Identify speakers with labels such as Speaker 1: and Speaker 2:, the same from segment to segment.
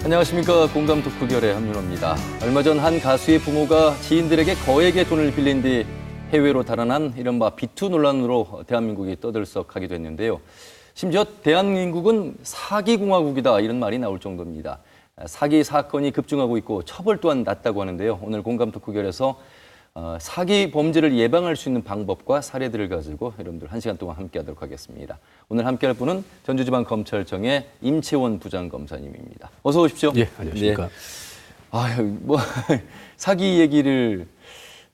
Speaker 1: 안녕하십니까. 공감 토크결의 함윤호입니다. 얼마 전 한 가수의 부모가 지인들에게 거액의 돈을 빌린 뒤 해외로 달아난 이른바 비투 논란으로 대한민국이 떠들썩하기도 했는데요. 심지어 대한민국은 사기공화국이다 이런 말이 나올 정도입니다. 사기 사건이 급증하고 있고 처벌 또한 낮다고 하는데요. 오늘 공감 토크결에서 사기 범죄를 예방할 수 있는 방법과 사례들을 가지고 여러분들 1시간 동안 함께하도록 하겠습니다. 오늘 함께할 분은 전주지방검찰청의 임채원 부장검사님입니다. 어서 오십시오.
Speaker 2: 예, 안녕하십니까.
Speaker 1: 네. 사기 얘기를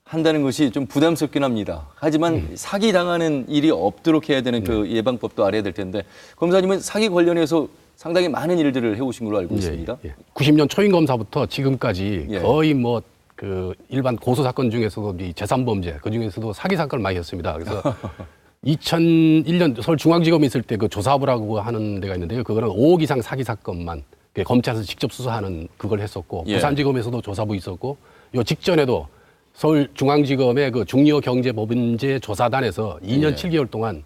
Speaker 1: 한다는 것이 좀 부담스럽긴 합니다. 하지만 사기 당하는 일이 없도록 해야 되는 그 예방법도 알아야 될 텐데 검사님은 사기 관련해서 상당히 많은 일들을 해오신 걸로 알고 있습니다.
Speaker 2: 90년 초임 검사부터 지금까지
Speaker 1: 예.
Speaker 2: 거의 그 일반 고소 사건 중에서도 이 재산 범죄, 그 중에서도 사기 사건을 많이 했습니다. 그래서 2001년 서울중앙지검에 있을 때 그 조사부라고 하는 데가 있는데요. 그거는 5억 이상 사기 사건만 검찰에서 직접 수사하는 그걸 했었고,
Speaker 1: 예.
Speaker 2: 부산지검에서도 조사부 있었고, 요 직전에도 서울중앙지검의 그 중요경제범죄 조사단에서 2년
Speaker 1: 예.
Speaker 2: 7개월 동안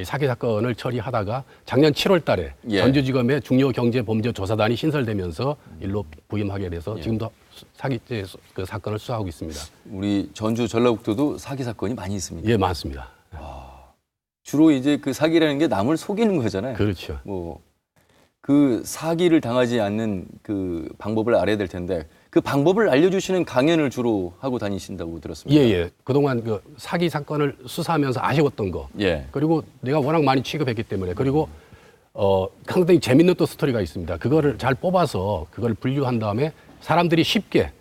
Speaker 2: 사기 사건을 처리하다가 작년 7월 달에
Speaker 1: 예.
Speaker 2: 전주지검의 중요경제범죄 조사단이 신설되면서 일로 부임하게 돼서 지금도 사기죄 그 사건을 수사하고 있습니다.
Speaker 1: 우리 전주 전라북도도 사기 사건이 많이 있습니다.
Speaker 2: 예, 많습니다.
Speaker 1: 주로 이제 그 사기라는 게 남을 속이는 거잖아요.
Speaker 2: 그렇죠.
Speaker 1: 그 사기를 당하지 않는 그 방법을 알아야 될 텐데 그 방법을 알려주시는 강연을 주로 하고 다니신다고 들었습니다.
Speaker 2: 예. 그동안 그 사기 사건을 수사하면서 아쉬웠던 거.
Speaker 1: 예.
Speaker 2: 그리고 내가 워낙 많이 취급했기 때문에 그리고 상당히 재밌는 또 스토리가 있습니다. 그거를 잘 뽑아서 그걸 분류한 다음에 사람들이 쉽게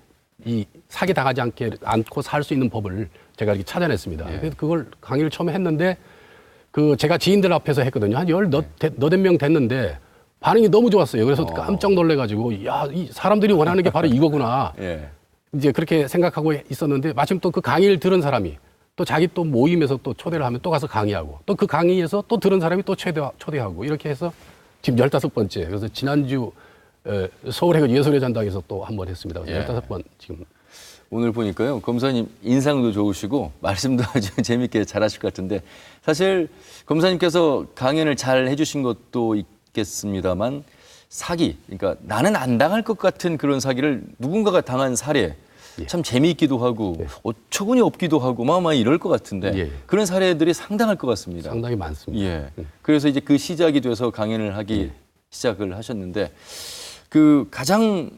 Speaker 2: 이 사기 당하지 않고 살 수 있는 법을 제가 이렇게 찾아냈습니다.
Speaker 1: 예.
Speaker 2: 그래서 그걸 강의를 처음에 했는데 그 제가 지인들 앞에서 했거든요. 한 너댓 명 됐는데 반응이 너무 좋았어요. 그래서 깜짝 놀래가지고 야, 이 사람들이 원하는 게 바로 이거구나.
Speaker 1: 예.
Speaker 2: 이제 그렇게 생각하고 있었는데 마침 또 그 강의를 들은 사람이 또 자기 또 모임에서 또 초대를 하면 또 가서 강의하고 또 그 강의에서 또 들은 사람이 또 초대하고 이렇게 해서 지금 15번째. 그래서 지난주 서울의 그 예술의 전당에서 또 한 번 했습니다. 그래서 15번 지금.
Speaker 1: 오늘 보니까요, 검사님 인상도 좋으시고 말씀도 아주 재밌게 잘하실 것 같은데 사실 검사님께서 강연을 잘 해주신 것도 있겠습니다만 사기, 그러니까 나는 안 당할 것 같은 그런 사기를 누군가가 당한 사례 참 재미있기도 하고 어처구니 없기도 하고 마음이 이럴 것 같은데 그런 사례들이 상당할 것 같습니다.
Speaker 2: 상당히 많습니다.
Speaker 1: 예. 그래서 이제 그 시작이 돼서 강연을 하기 시작을 하셨는데 그 가장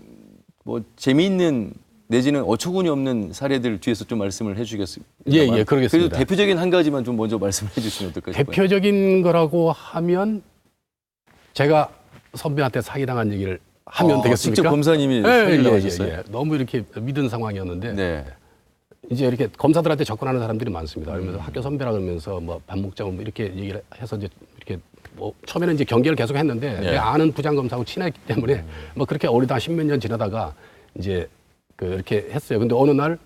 Speaker 1: 재미있는 내지는 어처구니 없는 사례들 뒤에서 좀 말씀을 해주겠습니다.
Speaker 2: 예, 그러겠습니다.
Speaker 1: 그래도 대표적인 한 가지만 좀 먼저 말씀을 해주시면 어떨까요?
Speaker 2: 대표적인 거라고 하면 제가 선배한테 사기당한 얘기를 하면 되겠습니까?
Speaker 1: 직접 검사님이 사기를 당하셨어요?
Speaker 2: 너무 이렇게 믿은 상황이었는데 이제 이렇게 검사들한테 접근하는 사람들이 많습니다. 그러면서 학교 선배라 그러면서 밥 먹자고 이렇게 얘기를 해서 이제 이렇게 처음에는 이제 경계를 계속 했는데 내가 아는 부장검사하고 친했기 때문에 그렇게 어리다 10몇 년 지나다가 이제 이렇게 했어요. 근데 어느 날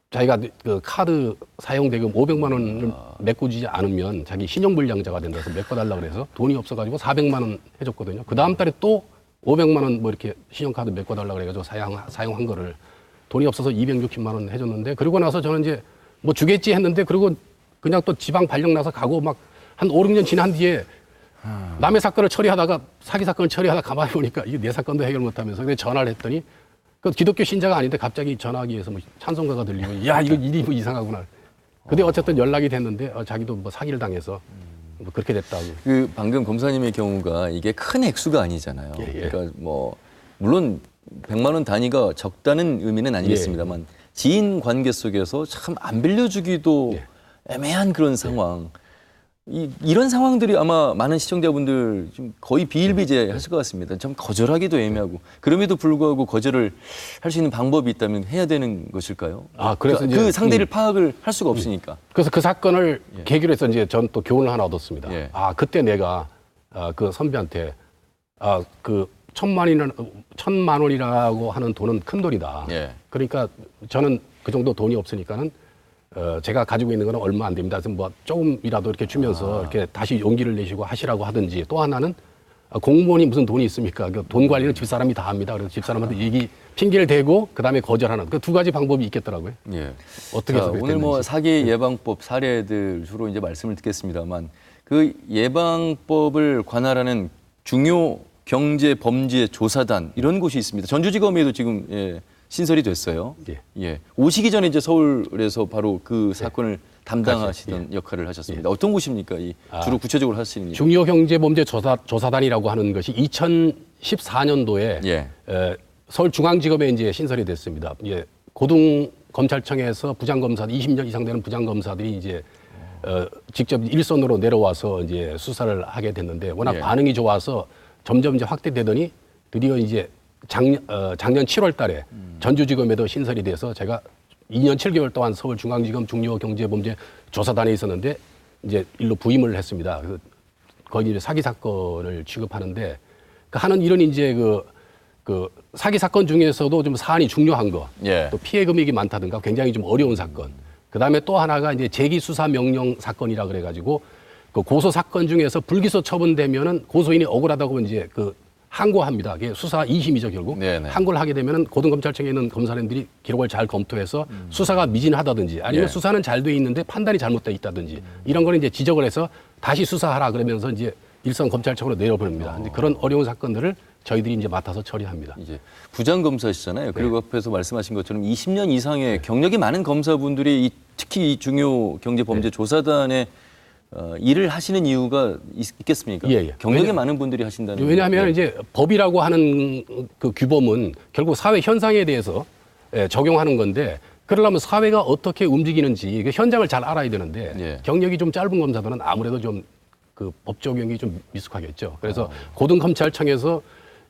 Speaker 2: 자기가 그 카드 사용 대금 500만 원을 메꿔주지 않으면 자기 신용불량자가 된다 해서 메꿔달라고 그래서 돈이 없어가지고 400만 원 해줬거든요. 그 다음 달에 또 500만 원 이렇게 신용카드 메꿔달라고 그래가지고 사용한 거를 돈이 없어서 260만 원 해줬는데 그러고 나서 저는 이제 주겠지 했는데 그리고 그냥 또 지방 발령 나서 가고 한 5, 6년 지난 뒤에 남의 사건을 처리하다가 사기 사건을 처리하다가 가만히 보니까 이게 내 사건도 해결 못하면서 그래서 전화를 했더니 그 기독교 신자가 아닌데 갑자기 전화기에서 찬송가가 들리고 야 이거 일이 이상하구나. 근데 어쨌든 연락이 됐는데 자기도 사기를 당해서 그렇게 됐다고.
Speaker 1: 그 방금 검사님의 경우가 이게 큰 액수가 아니잖아요. 그러니까 물론 100만 원 단위가 적다는 의미는 아니겠습니다만 지인 관계 속에서 참 안 빌려주기도 애매한 그런 상황. 이런 상황들이 아마 많은 시청자분들 좀 거의 비일비재하실 것 같습니다. 좀 거절하기도 애매하고 그럼에도 불구하고 거절을 할 수 있는 방법이 있다면 해야 되는 것일까요?
Speaker 2: 그래서
Speaker 1: 그러니까 그 상대를 파악을 할 수가 없으니까.
Speaker 2: 그래서 그 사건을 계기로 해서 이제 전 또 교훈을 하나 얻었습니다. 그때 내가 그 선배한테 그 1,000만 원이라고 하는 돈은 큰 돈이다. 그러니까 저는 그 정도 돈이 없으니까는 제가 가지고 있는 거는 얼마 안 됩니다. 그래서 조금이라도 이렇게 주면서 이렇게 다시 용기를 내시고 하시라고 하든지 또 하나는 공무원이 무슨 돈이 있습니까? 돈 관리는 집사람이 다 합니다. 그래서 집사람한테 핑계를 대고 그다음에 거절하는 그 두 가지 방법이 있겠더라고요. 어떻게 해서
Speaker 1: 오늘 사기 예방법 사례들 주로 이제 말씀을 듣겠습니다만 그 예방법을 관할하는 중요 경제범죄조사단 이런 곳이 있습니다. 전주지검에도 지금 신설이 됐어요. 예. 오시기 전에 이제 서울에서 바로 그 사건을 담당하시던 역할을 하셨습니다. 어떤 곳입니까? 주로 구체적으로 하시는 일?
Speaker 2: 중요경제범죄조사단이라고 하는 것이 2014년도에 서울중앙지검에 이제 신설이 됐습니다. 고등검찰청에서 부장검사 20년 이상 되는 부장검사들이 이제 직접 일선으로 내려와서 이제 수사를 하게 됐는데 워낙 반응이 좋아서 점점 이제 확대되더니 드디어 이제 작년 7월 달에 전주지검에도 신설이 돼서 제가 2년 7개월 동안 서울중앙지검 중요경제범죄조사단에 있었는데 이제 일로 부임을 했습니다. 거기 이제 사기 사건을 취급하는데 하는 일은 이제 그 사기 사건 중에서도 좀 사안이 중요한 거, 또 피해 금액이 많다든가 굉장히 좀 어려운 사건. 그 다음에 또 하나가 이제 재기 수사 명령 사건이라 그래가지고 그 고소 사건 중에서 불기소 처분되면은 고소인이 억울하다고 이제 항고합니다. 그게 수사 2심이죠, 결국. 네네. 항고를 하게 되면은 고등검찰청에 있는 검사님들이 기록을 잘 검토해서 수사가 미진하다든지 아니면 수사는 잘 돼 있는데 판단이 잘못돼 있다든지 이런 거는 이제 지적을 해서 다시 수사하라 그러면서 이제 일선 검찰청으로 내려보냅니다. 근데 그런 어려운 사건들을 저희들이 이제 맡아서 처리합니다.
Speaker 1: 이제 부장검사시잖아요. 그리고 앞에서 말씀하신 것처럼 20년 이상의 경력이 많은 검사분들이 특히 이 중요경제범죄조사단에 일을 하시는 이유가 있겠습니까? 경력이 많은 분들이 하신다는.
Speaker 2: 왜냐하면 이제 법이라고 하는 그 규범은 결국 사회 현상에 대해서 적용하는 건데 그러려면 사회가 어떻게 움직이는지 현장을 잘 알아야 되는데 경력이 좀 짧은 검사들은 아무래도 좀 그 법 적용이 좀 미숙하겠죠. 그래서 고등검찰청에서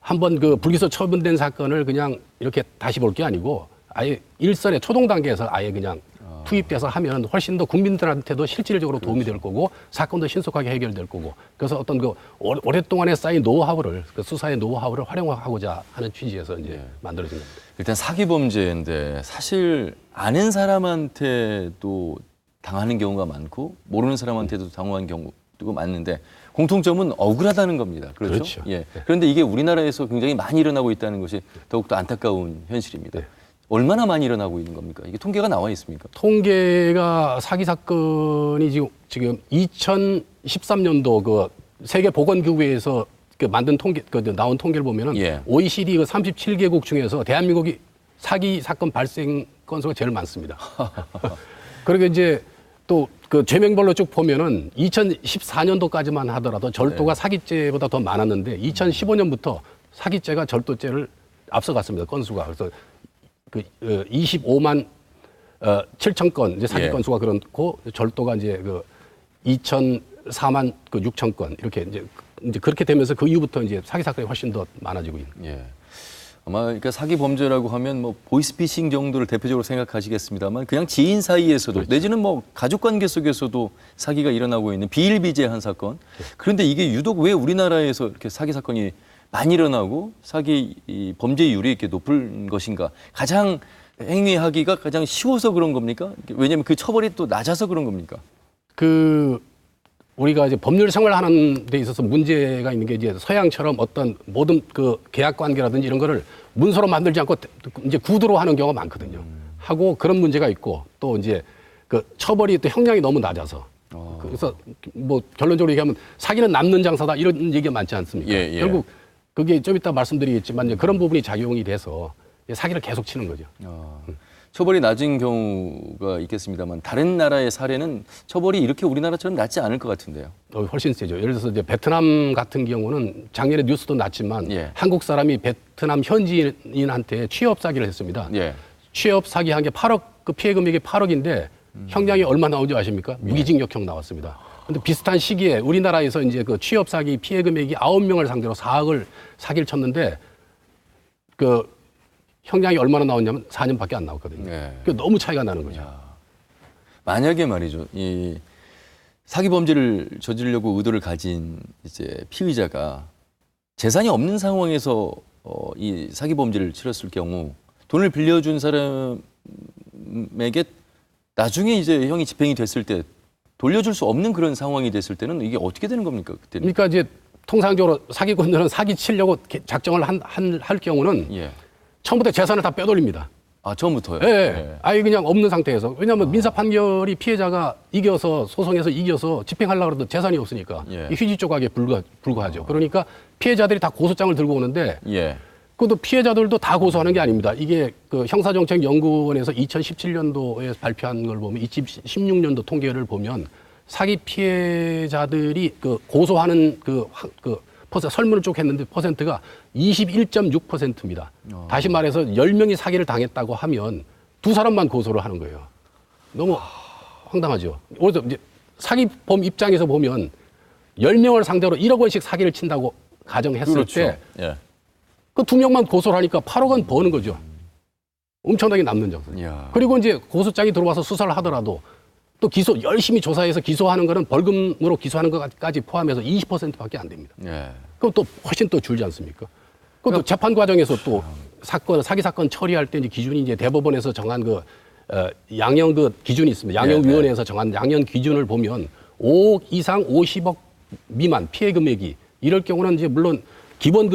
Speaker 2: 한번 그 불기소 처분된 사건을 그냥 이렇게 다시 볼 게 아니고 아예 일선의 초동 단계에서 아예 그냥 투입돼서 하면 훨씬 더 국민들한테도 실질적으로 도움이 될 거고 사건도 신속하게 해결될 거고 그래서 어떤 그 오랫동안에 쌓인 노하우를 그 수사의 노하우를 활용하고자 하는 취지에서 이제 만들어진 겁니다.
Speaker 1: 일단 사기 범죄인데 사실 아는 사람한테도 당하는 경우가 많고 모르는 사람한테도 당하는 경우가 많은데 공통점은 억울하다는 겁니다. 그렇죠? 예. 그런데 이게 우리나라에서 굉장히 많이 일어나고 있다는 것이 더욱더 안타까운 현실입니다. 얼마나 많이 일어나고 있는 겁니까? 이게 통계가 나와 있습니까?
Speaker 2: 통계가 사기 사건이 지금 2013년도 그 세계보건기구에서 그 만든 통계, 나온 통계를 보면은 OECD 그 37개국 중에서 대한민국이 사기 사건 발생 건수가 제일 많습니다. 그리고 이제 또 그 죄명별로 쭉 보면은 2014년도까지만 하더라도 절도가 사기죄보다 더 많았는데 2015년부터 사기죄가 절도죄를 앞서갔습니다. 건수가. 그래서 그 25만 7천 건 이제 사기 건수가 그렇고 절도가 이제 그 2,004만 그 6천 건 이렇게 이제 그렇게 되면서 그 이후부터 이제 사기 사건이 훨씬 더 많아지고 있는.
Speaker 1: 아마 그러니까 사기 범죄라고 하면 뭐 보이스피싱 정도를 대표적으로 생각하시겠습니다만 그냥 지인 사이에서도 내지는 뭐 가족 관계 속에서도 사기가 일어나고 있는 비일비재한 사건. 그런데 이게 유독 왜 우리나라에서 이렇게 사기 사건이 많이 일어나고 사기 이 범죄율이 이렇게 높은 것인가? 가장 행위하기가 가장 쉬워서 그런 겁니까? 왜냐하면 그 처벌이 또 낮아서 그런 겁니까?
Speaker 2: 우리가 이제 법률 생활하는 데 있어서 문제가 있는 게 이제 서양처럼 어떤 모든 그 계약 관계라든지 이런 거를 문서로 만들지 않고 이제 구두로 하는 경우가 많거든요. 하고 그런 문제가 있고 또 이제 그 처벌이 또 형량이 너무 낮아서 그래서 뭐 결론적으로 얘기하면 사기는 남는 장사다 이런 얘기가 많지 않습니까? 결국 그게 좀 이따 말씀드리겠지만 그런 부분이 작용이 돼서 사기를 계속 치는 거죠.
Speaker 1: 처벌이 낮은 경우가 있겠습니다만 다른 나라의 사례는 처벌이 이렇게 우리나라처럼 낮지 않을 것 같은데요.
Speaker 2: 훨씬 세죠. 예를 들어서 이제 베트남 같은 경우는 작년에 뉴스도 났지만 한국 사람이 베트남 현지인한테 취업 사기를 했습니다. 취업 사기한 게 8억, 그 피해 금액이 8억인데 형량이 얼마 나오지 아십니까? 무기징역형 나왔습니다. 근데 비슷한 시기에 우리나라에서 이제 그 취업 사기 피해 금액이 9명을 상대로 4억을 사기를 쳤는데 그 형량이 얼마나 나왔냐면 4년밖에 안 나왔거든요. 그 너무 차이가 나는 거죠.
Speaker 1: 만약에 말이죠, 이 사기 범죄를 저지르려고 의도를 가진 이제 피의자가 재산이 없는 상황에서 이 사기 범죄를 치렀을 경우 돈을 빌려준 사람에게 나중에 이제 형이 집행이 됐을 때 돌려줄 수 없는 그런 상황이 됐을 때는 이게 어떻게 되는 겁니까? 그때는?
Speaker 2: 그러니까 이제 통상적으로 사기꾼들은 사기 치려고 작정을 할 경우는 처음부터 재산을 다 빼돌립니다.
Speaker 1: 아, 처음부터요?
Speaker 2: 예. 예. 아예 그냥 없는 상태에서. 왜냐하면 민사 판결이 피해자가 이겨서 소송에서 이겨서 집행하려고 해도 재산이 없으니까
Speaker 1: 예.
Speaker 2: 이 휴지 조각에 불과하죠. 그러니까 피해자들이 다 고소장을 들고 오는데
Speaker 1: 예.
Speaker 2: 그것도 피해자들도 다 고소하는 게 아닙니다. 이게 그 형사정책연구원에서 2017년도에 발표한 걸 보면 2016년도 통계를 보면 사기 피해자들이 그 고소하는 설문을 쭉 했는데 퍼센트가 21.6%입니다. 다시 말해서 10명이 사기를 당했다고 하면 두 사람만 고소를 하는 거예요. 너무 황당하죠. 그래서 이제 사기범 입장에서 보면 10명을 상대로 1억 원씩 사기를 친다고 가정했을
Speaker 1: 그렇죠.
Speaker 2: 때
Speaker 1: 예.
Speaker 2: 그 두 명만 고소를 하니까 8억 원 버는 거죠. 엄청나게 남는 장사. 그리고 이제 고소장이 들어와서 수사를 하더라도 또 열심히 조사해서 기소하는 거는 벌금으로 기소하는 것까지 포함해서 20%밖에 안 됩니다.
Speaker 1: 예.
Speaker 2: 그럼 또 훨씬 또 줄지 않습니까? 그것도 재판 과정에서 또 사기 사건 처리할 때 이제 기준이 이제 대법원에서 정한 양형 기준이 있습니다. 양형위원회에서 정한 양형 기준을 보면 5억 이상 50억 미만 피해 금액이 이럴 경우는 이제 물론 기본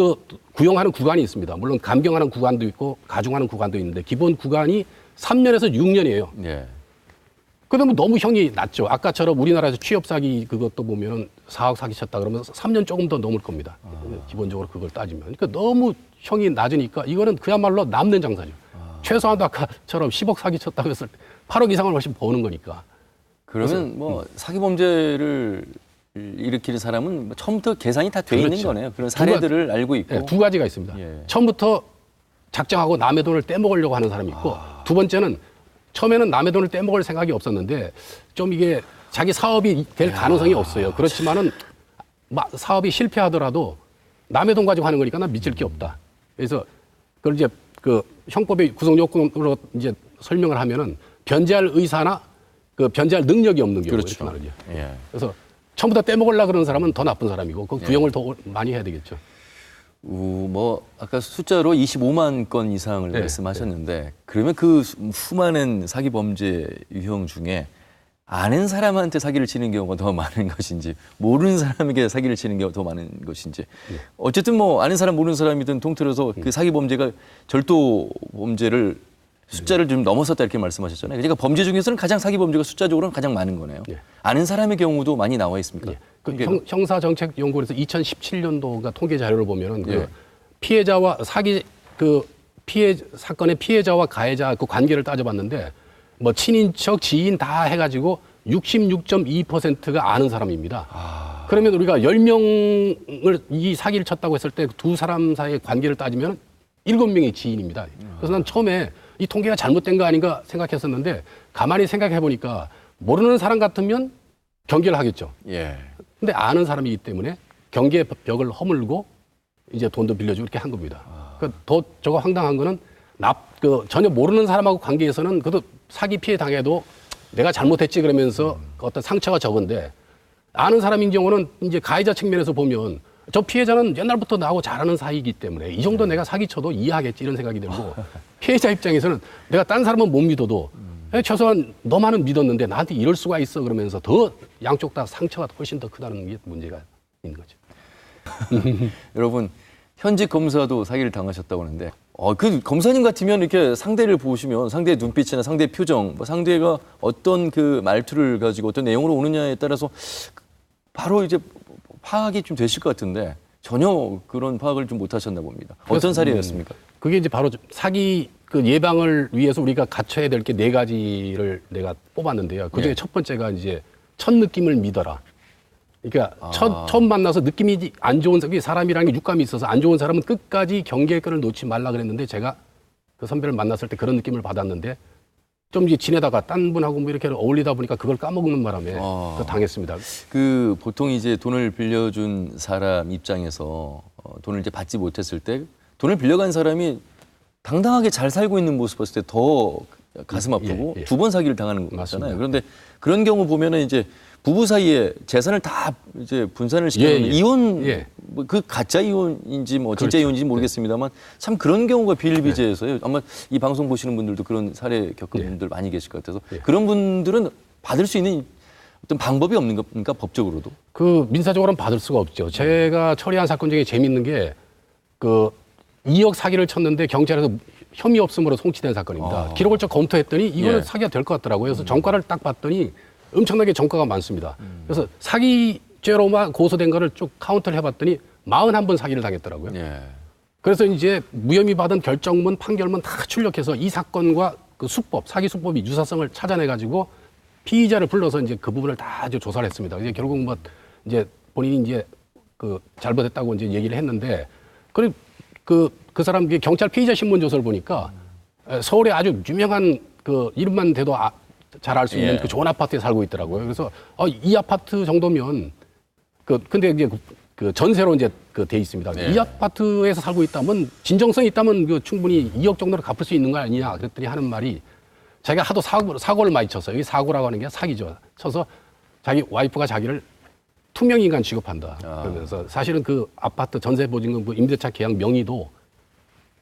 Speaker 2: 구형하는 구간이 있습니다. 물론 감경하는 구간도 있고 가중하는 구간도 있는데 기본 구간이 3년에서 6년이에요.
Speaker 1: 예.
Speaker 2: 그러면 너무 형이 낮죠. 아까처럼 우리나라에서 취업 사기 그것도 보면은 4억 사기 쳤다 그러면 3년 조금 더 넘을 겁니다. 기본적으로 그걸 따지면. 그러니까 너무 형이 낮으니까 이거는 그야말로 남는 장사죠. 최소한도 아까처럼 10억 사기 쳤다고 했을 때 8억 이상을 훨씬 버는 거니까.
Speaker 1: 그러면 뭐 사기 범죄를 일으키는 사람은 처음부터 계산이 다 돼 있는
Speaker 2: 그렇죠.
Speaker 1: 거네요. 그런 사례들을 알고 있고.
Speaker 2: 네, 두 가지가 있습니다.
Speaker 1: 예.
Speaker 2: 처음부터 작정하고 남의 돈을 떼먹으려고 하는 사람이 있고 두 번째는 처음에는 남의 돈을 떼먹을 생각이 없었는데 좀 이게 자기 사업이 될 가능성이 없어요. 그렇지만은 사업이 실패하더라도 남의 돈 가지고 하는 거니까 난 믿을 게 없다. 그래서 그걸 이제 그 형법의 구성 요건으로 이제 설명을 하면은 변제할 의사나 변제할 능력이 없는 경우
Speaker 1: 그렇죠.
Speaker 2: 이렇게 말하죠.
Speaker 1: 예.
Speaker 2: 그래서 처음부터 떼먹으려고 그러는 사람은 더 나쁜 사람이고 그 구형을 더 많이 해야 되겠죠.
Speaker 1: 뭐 아까 숫자로 25만 건 이상을
Speaker 2: 네,
Speaker 1: 말씀하셨는데 그러면 그 수많은 사기 범죄 유형 중에 아는 사람한테 사기를 치는 경우가 더 많은 것인지 모르는 사람에게 사기를 치는 경우가 더 많은 것인지 어쨌든 뭐 아는 사람 모르는 사람이든 통틀어서 그 사기 범죄가 절도 범죄를 숫자를 좀 넘어섰다 이렇게 말씀하셨잖아요. 그러니까 범죄 중에서는 가장 사기 범죄가 숫자적으로는 가장 많은 거네요.
Speaker 2: 네.
Speaker 1: 아는 사람의 경우도 많이 나와 있습니까?
Speaker 2: 예. 형사정책연구원에서 2017년도가 통계 자료를 보면은
Speaker 1: 예.
Speaker 2: 피해자와 사건의 피해자와 가해자 그 관계를 따져봤는데 뭐 친인척, 지인 다 해가지고 66.2%가 아는 사람입니다. 그러면 우리가 10명을 이 사기를 쳤다고 했을 때 두 사람 사이의 관계를 따지면 7명이 지인입니다. 그래서 난 처음에 이 통계가 잘못된 거 아닌가 생각했었는데 가만히 생각해 보니까 모르는 사람 같으면 경계를 하겠죠.
Speaker 1: 예.
Speaker 2: 근데 아는 사람이기 때문에 경계 벽을 허물고 이제 돈도 빌려주고 이렇게 한 겁니다. 그러니까 더 저거 황당한 거는 전혀 모르는 사람하고 관계에서는 그래도 사기 피해 당해도 내가 잘못했지 그러면서 어떤 상처가 적은데 아는 사람인 경우는 이제 가해자 측면에서 보면 저 피해자는 옛날부터 나하고 잘하는 사이이기 때문에 이 정도 내가 사기쳐도 이해하겠지 이런 생각이 들고 피해자 입장에서는 내가 딴 사람은 못 믿어도 최소한 너만은 믿었는데 나한테 이럴 수가 있어 그러면서 더 양쪽 다 상처가 훨씬 더 크다는 게 문제가 있는 거죠.
Speaker 1: 여러분 현직 검사도 사기를 당하셨다고 하는데 그 검사님 같으면 이렇게 상대를 보시면 상대의 눈빛이나 상대의 표정, 상대가 어떤 그 말투를 가지고 어떤 내용으로 오느냐에 따라서 바로 이제 파악이 좀 되실 것 같은데 전혀 그런 파악을 좀 못하셨나 봅니다. 어떤 사례였습니까?
Speaker 2: 그게 이제 바로 사기 예방을 위해서 우리가 갖춰야 될 게 4가지를 내가 뽑았는데요. 그중에 첫 번째가 이제 첫 느낌을 믿어라. 그러니까 처음 만나서 느낌이 안 좋은 사람이라는 게 육감이 있어서 안 좋은 사람은 끝까지 경계의 끈을 놓지 말라 그랬는데 제가 그 선배를 만났을 때 그런 느낌을 받았는데 좀 이제 지내다가 딴 분하고 뭐 이렇게 어울리다 보니까 그걸 까먹는 바람에 당했습니다.
Speaker 1: 그 보통 이제 돈을 빌려준 사람 입장에서 돈을 이제 받지 못했을 때 돈을 빌려간 사람이 당당하게 잘 살고 있는 모습 봤을 때 더 가슴 아프고 두 번 사기를 당하는 거잖아요.
Speaker 2: 맞습니다.
Speaker 1: 그런데 그런 경우 보면은 이제 부부 사이에 재산을 다 이제 분산을 시키는 이혼, 그 가짜 이혼인지 뭐 진짜 이혼인지 모르겠습니다만 참 그런 경우가 비일비재해서요. 아마 이 방송 보시는 분들도 그런 사례 겪은 분들 많이 계실 것 같아서 그런 분들은 받을 수 있는 어떤 방법이 없는 겁니까 법적으로도?
Speaker 2: 그 민사적으로는 받을 수가 없죠. 제가 처리한 사건 중에 재밌는 게 2억 사기를 쳤는데 경찰에서 혐의 없음으로 송치된 사건입니다. 기록을 좀 검토했더니 이거는
Speaker 1: 예.
Speaker 2: 사기가 될 것 같더라고요. 그래서 전과를 딱 봤더니 엄청나게 전과가 많습니다. 그래서 사기죄로만 고소된 거를 쭉 카운트를 해봤더니 41번 사기를 당했더라고요.
Speaker 1: 예.
Speaker 2: 그래서 이제 무혐의 받은 결정문, 판결문 다 출력해서 이 사건과 그 수법, 사기 수법이 유사성을 찾아내가지고 피의자를 불러서 이제 그 부분을 다 이제 조사를 했습니다. 이제 결국 뭐 이제 본인이 이제 그 잘못했다고 이제 얘기를 했는데 그리고 그 사람 경찰 피의자 신문 조서를 보니까 서울에 아주 유명한 그 이름만 대도 잘 알 수 있는
Speaker 1: 예.
Speaker 2: 그 좋은 아파트에 살고 있더라고요. 그래서 이 아파트 정도면 근데 이제 그 전세로 이제 돼 있습니다.
Speaker 1: 예.
Speaker 2: 이 아파트에서 살고 있다면 진정성이 있다면 그 충분히 2억 정도로 갚을 수 있는 거 아니냐 그랬더니 하는 말이 자기가 하도 사고를 많이 쳤어요. 이 사고라고 하는 게 사기죠. 쳐서 자기 와이프가 자기를 투명인간 취급한다. 그러면서 사실은 그 아파트 전세 보증금 그 임대차 계약 명의도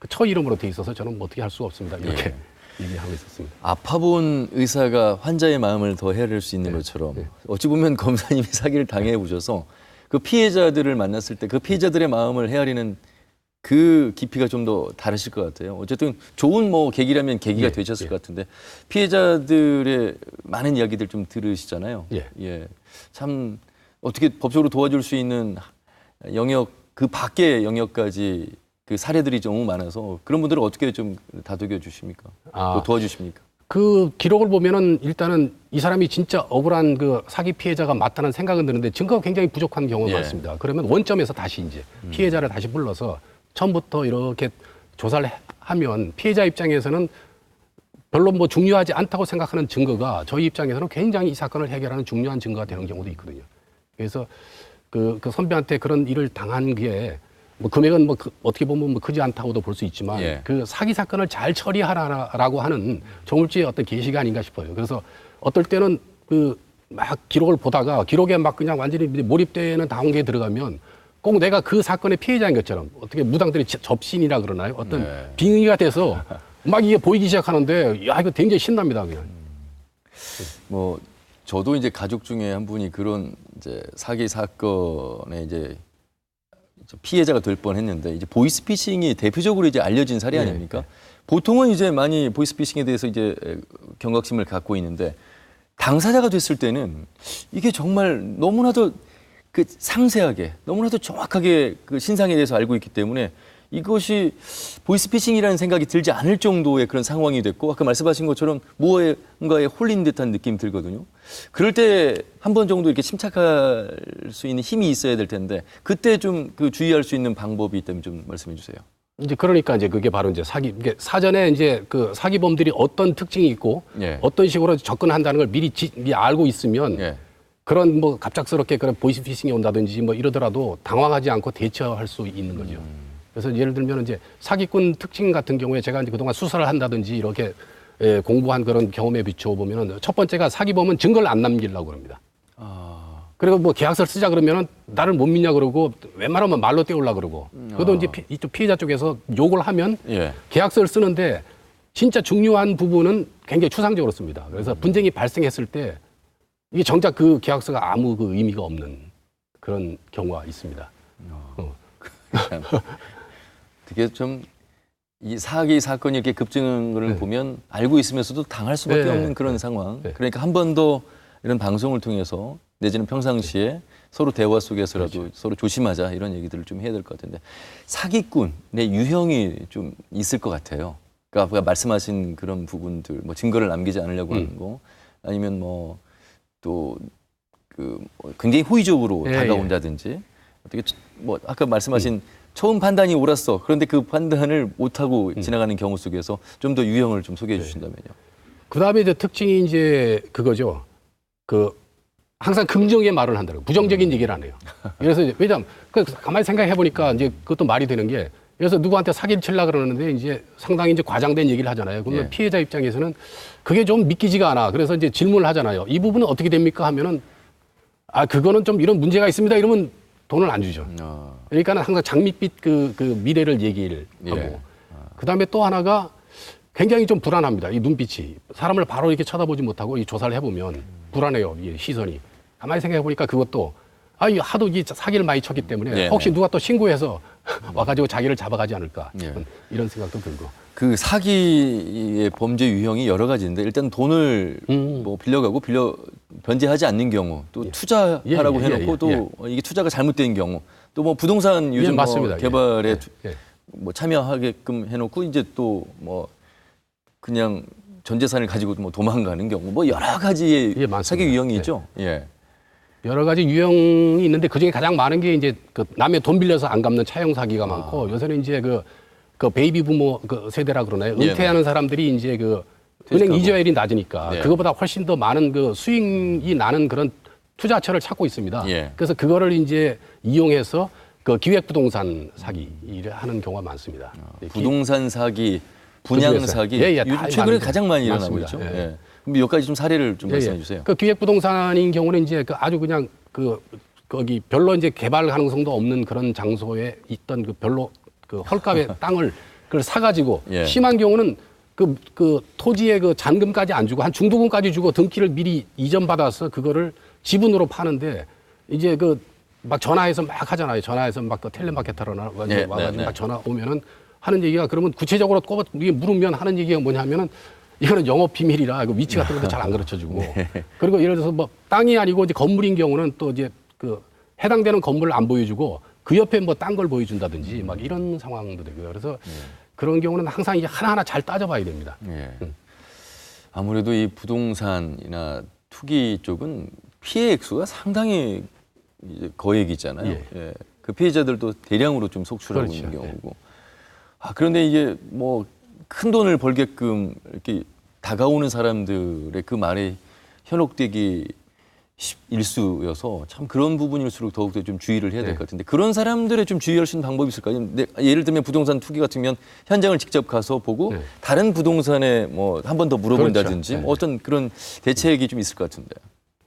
Speaker 2: 그 처 이름으로 돼 있어서 저는 뭐 어떻게 할 수가 없습니다. 이렇게 얘기하고 있었습니다.
Speaker 1: 아파본 의사가 환자의 마음을 더 헤아릴 수 있는 것처럼 어찌 보면 검사님이 사기를 당해 보셔서 그 피해자들을 만났을 때 그 피해자들의 마음을 헤아리는 그 깊이가 좀 더 다르실 것 같아요. 어쨌든 좋은 뭐 계기라면 계기가 되셨을 것 같은데 피해자들의 많은 이야기들 좀 들으시잖아요. 예. 참 어떻게 법적으로 도와줄 수 있는 영역 그 밖의 영역까지 그 사례들이 너무 많아서 그런 분들은 어떻게 좀 다독여 주십니까? 또 도와주십니까?
Speaker 2: 그 기록을 보면은 일단은 이 사람이 진짜 억울한 그 사기 피해자가 맞다는 생각은 드는데 증거가 굉장히 부족한 경우가 많습니다. 그러면 원점에서 다시 이제 피해자를 다시 불러서 처음부터 이렇게 조사를 하면 피해자 입장에서는 별로 뭐 중요하지 않다고 생각하는 증거가 저희 입장에서는 굉장히 이 사건을 해결하는 중요한 증거가 되는 경우도 있거든요. 그래서 그 선배한테 그런 일을 당한 게 뭐 금액은 뭐 어떻게 보면 뭐 크지 않다고도 볼 수 있지만 그 사기 사건을 잘 처리하라라고 하는 정울지의 어떤 계시가 아닌가 싶어요. 그래서 어떨 때는 그 막 기록을 보다가 기록에 막 그냥 완전히 몰입되는 단계에 들어가면 꼭 내가 그 사건의 피해자인 것처럼 어떻게 무당들이 접신이라 그러나요? 어떤 빙의가 돼서 막 이게 보이기 시작하는데 야 이거 굉장히 신납니다 그냥.
Speaker 1: 뭐 저도 이제 가족 중에 한 분이 그런 이제 사기 사건에 이제 피해자가 될 뻔했는데 이제 보이스피싱이 대표적으로 이제 알려진 사례 아닙니까? 보통은 이제 많이 보이스피싱에 대해서 이제 경각심을 갖고 있는데 당사자가 됐을 때는 이게 정말 너무나도 그 상세하게 너무나도 정확하게 그 신상에 대해서 알고 있기 때문에 이것이 보이스피싱이라는 생각이 들지 않을 정도의 그런 상황이 됐고 아까 말씀하신 것처럼 무언가에 홀린 듯한 느낌이 들거든요. 그럴 때 한 번 정도 이렇게 침착할 수 있는 힘이 있어야 될 텐데 그때 좀 그 주의할 수 있는 방법이 있다면 좀 말씀해 주세요.
Speaker 2: 이제 그러니까 이제 그게 바로 이제 이게 사전에 이제 그 사기범들이 어떤 특징이 있고 어떤 식으로 접근한다는 걸 미리 알고 있으면 그런 뭐 갑작스럽게 그런 보이스피싱이 온다든지 뭐 이러더라도 당황하지 않고 대처할 수 있는 거죠. 그래서 예를 들면 이제 사기꾼 특징 같은 경우에 제가 이제 그동안 수사를 한다든지 이렇게 공부한 그런 경험에 비추어 보면은 첫 번째가 사기범은 증거를 안 남기려고 합니다. 그리고 뭐 계약서를 쓰자 그러면은 나를 못 믿냐 그러고 웬만하면 말로 때우려고 그러고 그것도 이제 이쪽 피해자 쪽에서 욕을 하면 계약서를 쓰는데 진짜 중요한 부분은 굉장히 추상적으로 씁니다. 그래서 분쟁이 발생했을 때 이게 정작 그 계약서가 아무 그 의미가 없는 그런 경우가 있습니다.
Speaker 1: 되게 좀 이 사기 사건이 이렇게 급증을 보면 알고 있으면서도 당할 수밖에 없는 그런 상황. 그러니까 한 번 더 이런 방송을 통해서 내지는 평상시에 서로 대화 속에서라도 서로 조심하자 이런 얘기들을 좀 해야 될 것 같은데 사기꾼의 유형이 좀 있을 것 같아요. 그러니까 말씀하신 그런 부분들, 뭐 증거를 남기지 않으려고 하는 거, 아니면 뭐 또 그 굉장히 호의적으로 다가온다든지 어떻게 뭐 아까 말씀하신 처음 판단이 옳았어. 그런데 그 판단을 못하고 지나가는 경우 속에서 좀 더 유형을 좀 소개해 주신다면요.
Speaker 2: 그 다음에 이제 특징이 이제 그거죠. 그 항상 긍정의 말을 한다고 부정적인 얘기를 안 해요. 그래서 이제 왜냐면 가만히 생각해 보니까 이제 그것도 말이 되는 게 그래서 누구한테 사기를 치려고 그러는데 이제 상당히 이제 과장된 얘기를 하잖아요. 그러면 피해자 입장에서는 그게 좀 믿기지가 않아. 그래서 이제 질문을 하잖아요. 이 부분은 어떻게 됩니까? 하면은 그거는 좀 이런 문제가 있습니다. 이러면 돈을 안 주죠. 그러니까 항상 장밋빛 그 미래를 얘기를 하고. 그다음에 또 하나가 굉장히 좀 불안합니다. 이 눈빛이. 사람을 바로 이렇게 쳐다보지 못하고 이 조사를 해보면 불안해요. 이 시선이. 가만히 생각해 보니까 그것도 하도 이 사기를 많이 쳤기 때문에 혹시 누가 또 신고해서 와가지고 자기를 잡아가지 않을까. 이런 생각도 들고.
Speaker 1: 그 사기의 범죄 유형이 여러 가지인데 일단 돈을 뭐 빌려가고 변제하지 않는 경우 또 투자하라고 해놓고 또 이게 투자가 잘못된 경우 또 뭐 부동산 요즘 뭐 개발에 뭐 참여하게끔 해놓고 이제 또 뭐 그냥 전 재산을 가지고 뭐 도망가는 경우 뭐 여러 가지의 사기 유형이 있죠. 예.
Speaker 2: 여러 가지 유형이 있는데 그중에 가장 많은 게 이제 그 남의 돈 빌려서 안 갚는 차용 사기가 많고 요새는 이제 그 베이비 부모 그 세대라 그러나요? 은퇴하는 사람들이 이제 그 은행 이자율이 낮으니까 그거보다 훨씬 더 많은 그 수익이 나는 그런 투자처를 찾고 있습니다. 그래서 그거를 이제 이용해서 그 기획부동산 사기를 하는 경우가 많습니다.
Speaker 1: 부동산 사기, 분양 사기, 요즘 최근에 가장 많이 일어나고 있죠. 그럼 몇 가지 좀 사례를 좀 말씀해 주세요.
Speaker 2: 그 기획부동산인 경우는 이제 그 아주 그냥 거기 별로 이제 개발 가능성도 없는 그런 장소에 있던 그 별로 그 헐값의 땅을 그걸 사가지고 심한 경우는 그 토지의 그 잔금까지 안 주고 한 중도금까지 주고 등기를 미리 이전받아서 그거를 지분으로 파는데 이제 그 막 전화해서 막 하잖아요. 전화해서 막 또 텔레마케터로 와가지고 막 전화 오면은 하는 얘기가 그러면 구체적으로 꼭 물으면 하는 얘기가 뭐냐면은 이거는 영업 비밀이라 그 위치 같은 것도 잘 안 가르쳐주고 그리고 예를 들어서 뭐 땅이 아니고 이제 건물인 경우는 또 이제 그 해당되는 건물을 안 보여주고 그 옆에 뭐 딴 걸 보여준다든지 막 이런 상황도 되고요. 그래서 그런 경우는 항상 이제 하나하나 잘 따져봐야 됩니다.
Speaker 1: 아무래도 이 부동산이나 투기 쪽은 피해 액수가 상당히 이제 거액이잖아요. 그 피해자들도 대량으로 좀 속출하고 있는 경우고. 그런데 이게 뭐 큰 돈을 벌게끔 이렇게 다가오는 사람들의 그 말에 현혹되기 일수여서 참 그런 부분일수록 더욱더 좀 주의를 해야 될 것 같은데 그런 사람들의 좀 주의할 수 있는 방법이 있을까요? 예를 들면 부동산 투기 같으면 현장을 직접 가서 보고 다른 부동산에 뭐 한 번 더 물어본다든지 뭐 어떤 그런 대책이 좀 있을 것 같은데.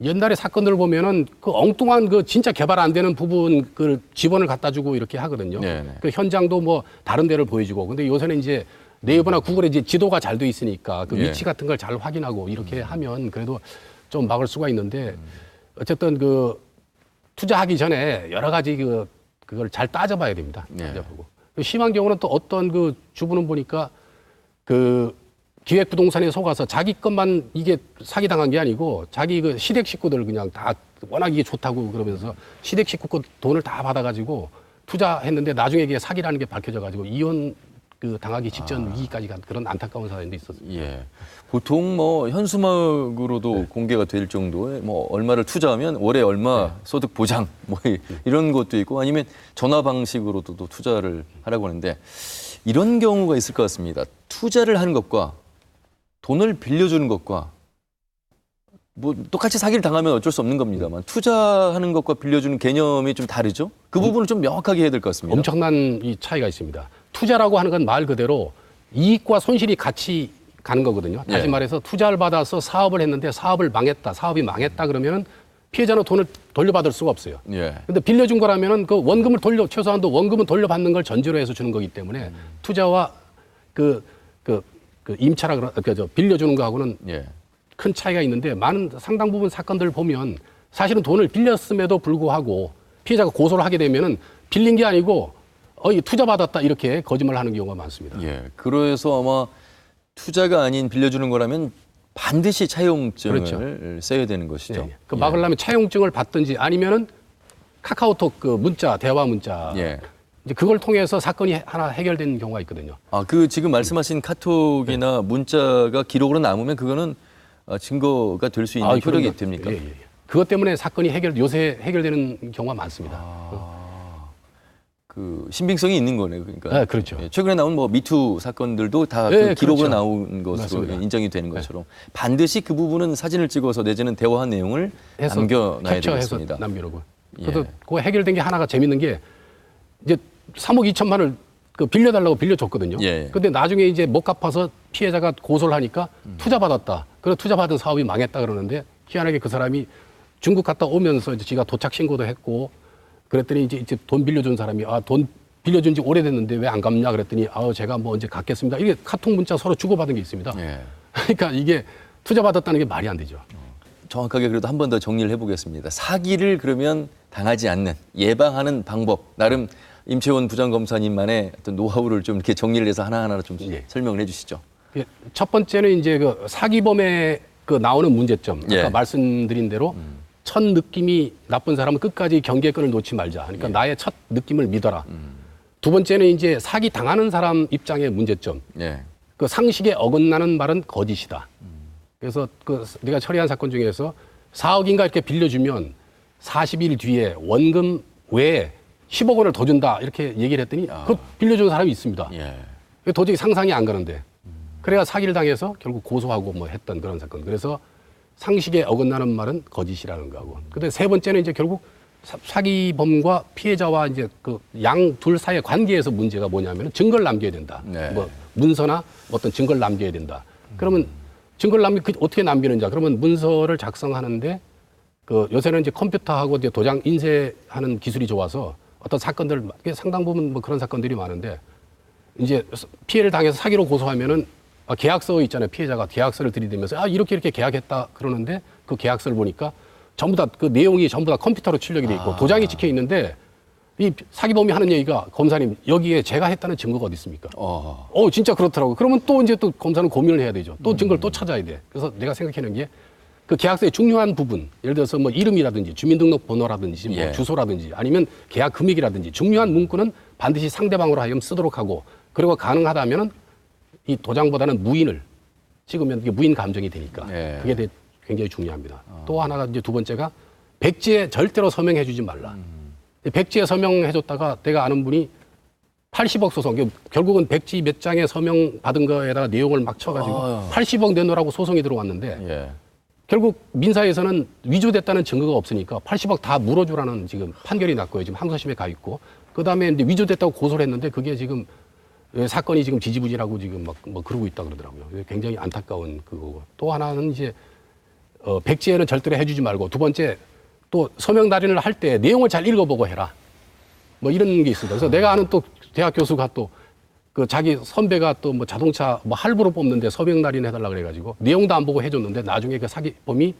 Speaker 2: 옛날에 사건들 보면은 그 엉뚱한 그 진짜 개발 안 되는 부분 그 지번을 갖다 주고 이렇게 하거든요. 그 현장도 뭐 다른 데를 보여주고. 근데 요새는 이제 네이버나 구글에 이제 지도가 잘 돼 있으니까 그 위치 같은 걸 잘 확인하고 이렇게 하면 그래도 좀 막을 수가 있는데 어쨌든 그 투자하기 전에 여러 가지 그걸 잘 따져봐야 됩니다. 따져보고. 심한 경우는 또 어떤 그 주부는 보니까 그 기획부동산에 속아서 자기 것만 이게 사기당한 게 아니고 자기 그 시댁 식구들 그냥 다 워낙 이게 좋다고 그러면서 시댁 식구 거 돈을 다 받아가지고 투자했는데 나중에 이게 사기라는 게 밝혀져가지고 이혼 그 당하기 직전 위기까지 간 그런 안타까운 사연도 있었습니다.
Speaker 1: 보통 뭐 현수막으로도 공개가 될 정도의 뭐 얼마를 투자하면 월에 얼마 소득 보장 뭐 이런 것도 있고 아니면 전화 방식으로도 또 투자를 하라고 하는데 이런 경우가 있을 것 같습니다. 투자를 하는 것과 돈을 빌려주는 것과 뭐 똑같이 사기를 당하면 어쩔 수 없는 겁니다만 투자하는 것과 빌려주는 개념이 좀 다르죠? 그 부분을 좀 명확하게 해야 될 것 같습니다.
Speaker 2: 엄청난 이 차이가 있습니다. 투자라고 하는 건 말 그대로 이익과 손실이 같이 가는 거거든요. 다시 말해서 투자를 받아서 사업을 했는데 사업이 망했다 그러면은 피해자는 돈을 돌려받을 수가 없어요. 근데 빌려준 거라면은 그 원금을 최소한도 원금은 돌려받는 걸 전제로 해서 주는 거기 때문에 투자와 임차라 빌려주는 거하고는 큰 차이가 있는데 상당 부분 사건들을 보면 사실은 돈을 빌렸음에도 불구하고 피해자가 고소를 하게 되면은 빌린 게 아니고 투자 받았다 이렇게 거짓말을 하는 경우가 많습니다.
Speaker 1: 그래서 아마 투자가 아닌 빌려주는 거라면 반드시 차용증을 써야 되는 것이죠.
Speaker 2: 그 막으려면 차용증을 받든지 아니면은 카카오톡 그 문자 대화 문자 이제 그걸 통해서 사건이 하나 해결된 경우가 있거든요.
Speaker 1: 그 지금 말씀하신 카톡이나 문자가 기록으로 남으면 그거는 증거가 될 수 있는 효력이 됩니까?
Speaker 2: 그것 때문에 사건이 요새 해결되는 경우가 많습니다.
Speaker 1: 그 신빙성이 있는 거네요. 그러니까.
Speaker 2: 그렇죠.
Speaker 1: 최근에 나온 뭐 미투 사건들도 다 그 기록으로 나온 것으로 맞습니다. 인정이 되는 것처럼 반드시 그 부분은 사진을 찍어서 내지는 대화한 내용을 남겨놔야 되겠습니다.
Speaker 2: 남겨놓고. 그래서 그거 해결된 게 하나가 재밌는 게 이제 3억 2천만을 그 빌려달라고 빌려줬거든요. 근데 나중에 이제 못 갚아서 피해자가 고소를 하니까 투자 받았다. 그래서 투자 받은 사업이 망했다 그러는데 희한하게 그 사람이 중국 갔다 오면서 이제 지가 도착 신고도 했고 그랬더니 이제 돈 빌려준 사람이 돈 빌려준 지 오래됐는데 왜 안 갚냐 그랬더니 제가 뭐 언제 갚겠습니다. 이게 카톡 문자 서로 주고받은 게 있습니다. 그러니까 이게 투자 받았다는 게 말이 안 되죠.
Speaker 1: 정확하게 그래도 한 번 더 정리를 해보겠습니다. 사기를 그러면 당하지 않는 예방하는 방법 나름 임채원 부장검사님만의 어떤 노하우를 좀 이렇게 정리를 해서 하나하나 좀
Speaker 2: 예.
Speaker 1: 설명을 해주시죠.
Speaker 2: 첫 번째는 이제 그 사기범의 그 나오는 문제점. 아까
Speaker 1: 예.
Speaker 2: 말씀드린 대로 첫 느낌이 나쁜 사람은 끝까지 경계권을 놓지 말자. 그러니까 나의 첫 느낌을 믿어라. 두 번째는 이제 사기 당하는 사람 입장의 문제점.
Speaker 1: 예.
Speaker 2: 그 상식에 어긋나는 말은 거짓이다. 그래서 그 내가 처리한 사건 중에서 4억인가 이렇게 빌려주면 40일 뒤에 원금 외에 10억 원을 더 준다 이렇게 얘기를 했더니 그 빌려준 사람이 있습니다.
Speaker 1: 예.
Speaker 2: 도저히 상상이 안 가는데 그래야 사기를 당해서 결국 고소하고 뭐 했던 그런 사건. 그래서 상식에 어긋나는 말은 거짓이라는 거고. 근데 세 번째는 이제 결국 사기범과 피해자와 이제 그 양 둘 사이의 관계에서 문제가 뭐냐면 증거를 남겨야 된다.
Speaker 1: 네.
Speaker 2: 뭐 문서나 어떤 증거를 남겨야 된다. 그러면 증거를 어떻게 남기는지. 그러면 문서를 작성하는데 그 요새는 이제 컴퓨터하고 이제 도장 인쇄하는 기술이 좋아서 어떤 사건들 상당 부분 뭐 그런 사건들이 많은데 이제 피해를 당해서 사기로 고소하면은 계약서 있잖아요. 피해자가 계약서를 들이대면서 이렇게 계약했다 그러는데 그 계약서를 보니까 전부 다 그 내용이 전부 다 컴퓨터로 출력이 돼 있고 도장이 찍혀 있는데 이 사기범이 하는 얘기가 검사님 여기에 제가 했다는 증거가 어디 있습니까? 진짜 그렇더라고요. 그러면 또 이제 또 검사는 고민을 해야 되죠. 또 증거를 또 찾아야 돼. 그래서 내가 생각하는 게 그 계약서의 중요한 부분, 예를 들어서 뭐 이름이라든지 주민등록번호라든지 뭐
Speaker 1: 예.
Speaker 2: 주소라든지 아니면 계약 금액이라든지 중요한 문구는 반드시 상대방으로 하여금 쓰도록 하고 그리고 가능하다면은 이 도장보다는 무인을 찍으면 이게 무인 감정이 되니까
Speaker 1: 예.
Speaker 2: 그게 굉장히 중요합니다. 또 하나가 이제 두 번째가 백지에 절대로 서명해 주지 말라. 백지에 서명해 줬다가 내가 아는 분이 80억 소송, 결국은 백지 몇 장에 서명 받은 거에다가 내용을 막 쳐가지고 80억 내놓으라고 소송이 들어왔는데
Speaker 1: 예.
Speaker 2: 결국 민사에서는 위조됐다는 증거가 없으니까 80억 다 물어주라는 지금 판결이 났고요. 지금 항소심에 가 있고 그다음에 이제 위조됐다고 고소를 했는데 그게 지금 사건이 지금 지지부진하고 지금 막 뭐 그러고 있다 그러더라고요. 굉장히 안타까운 그거고. 또 하나는 이제 백지에는 절대로 해주지 말고 두 번째 또 서명 달인을 할 때 내용을 잘 읽어보고 해라. 뭐 이런 게 있습니다. 그래서 내가 아는 또 대학 교수가 또 그 자기 선배가 또 뭐 자동차 뭐 할부로 뽑는데 서명 달인 해달라 그래가지고 내용도 안 보고 해줬는데 나중에 그 사기범이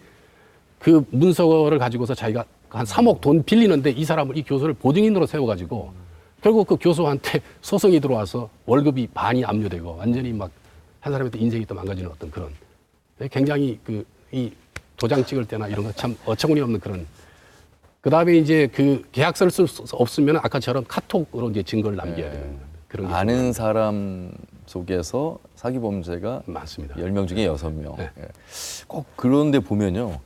Speaker 2: 그 문서를 가지고서 자기가 한 3억 돈 빌리는데 이 사람을 이 교수를 보증인으로 세워가지고 결국 그 교수한테 소송이 들어와서 월급이 반이 압류되고 완전히 막 한 사람한테 인생이 또 망가지는 어떤 그런 굉장히 이 도장 찍을 때나 이런 거 참 어처구니 없는 그런. 그 다음에 이제 그 계약서를 쓸 수 없으면 아까처럼 카톡으로 이제 증거를 남겨야 되는 그런 게
Speaker 1: 아는 사람 속에서 사기 범죄가
Speaker 2: 많습니다.
Speaker 1: 10명 중에 6명.
Speaker 2: 네.
Speaker 1: 예. 꼭 그런데 보면요.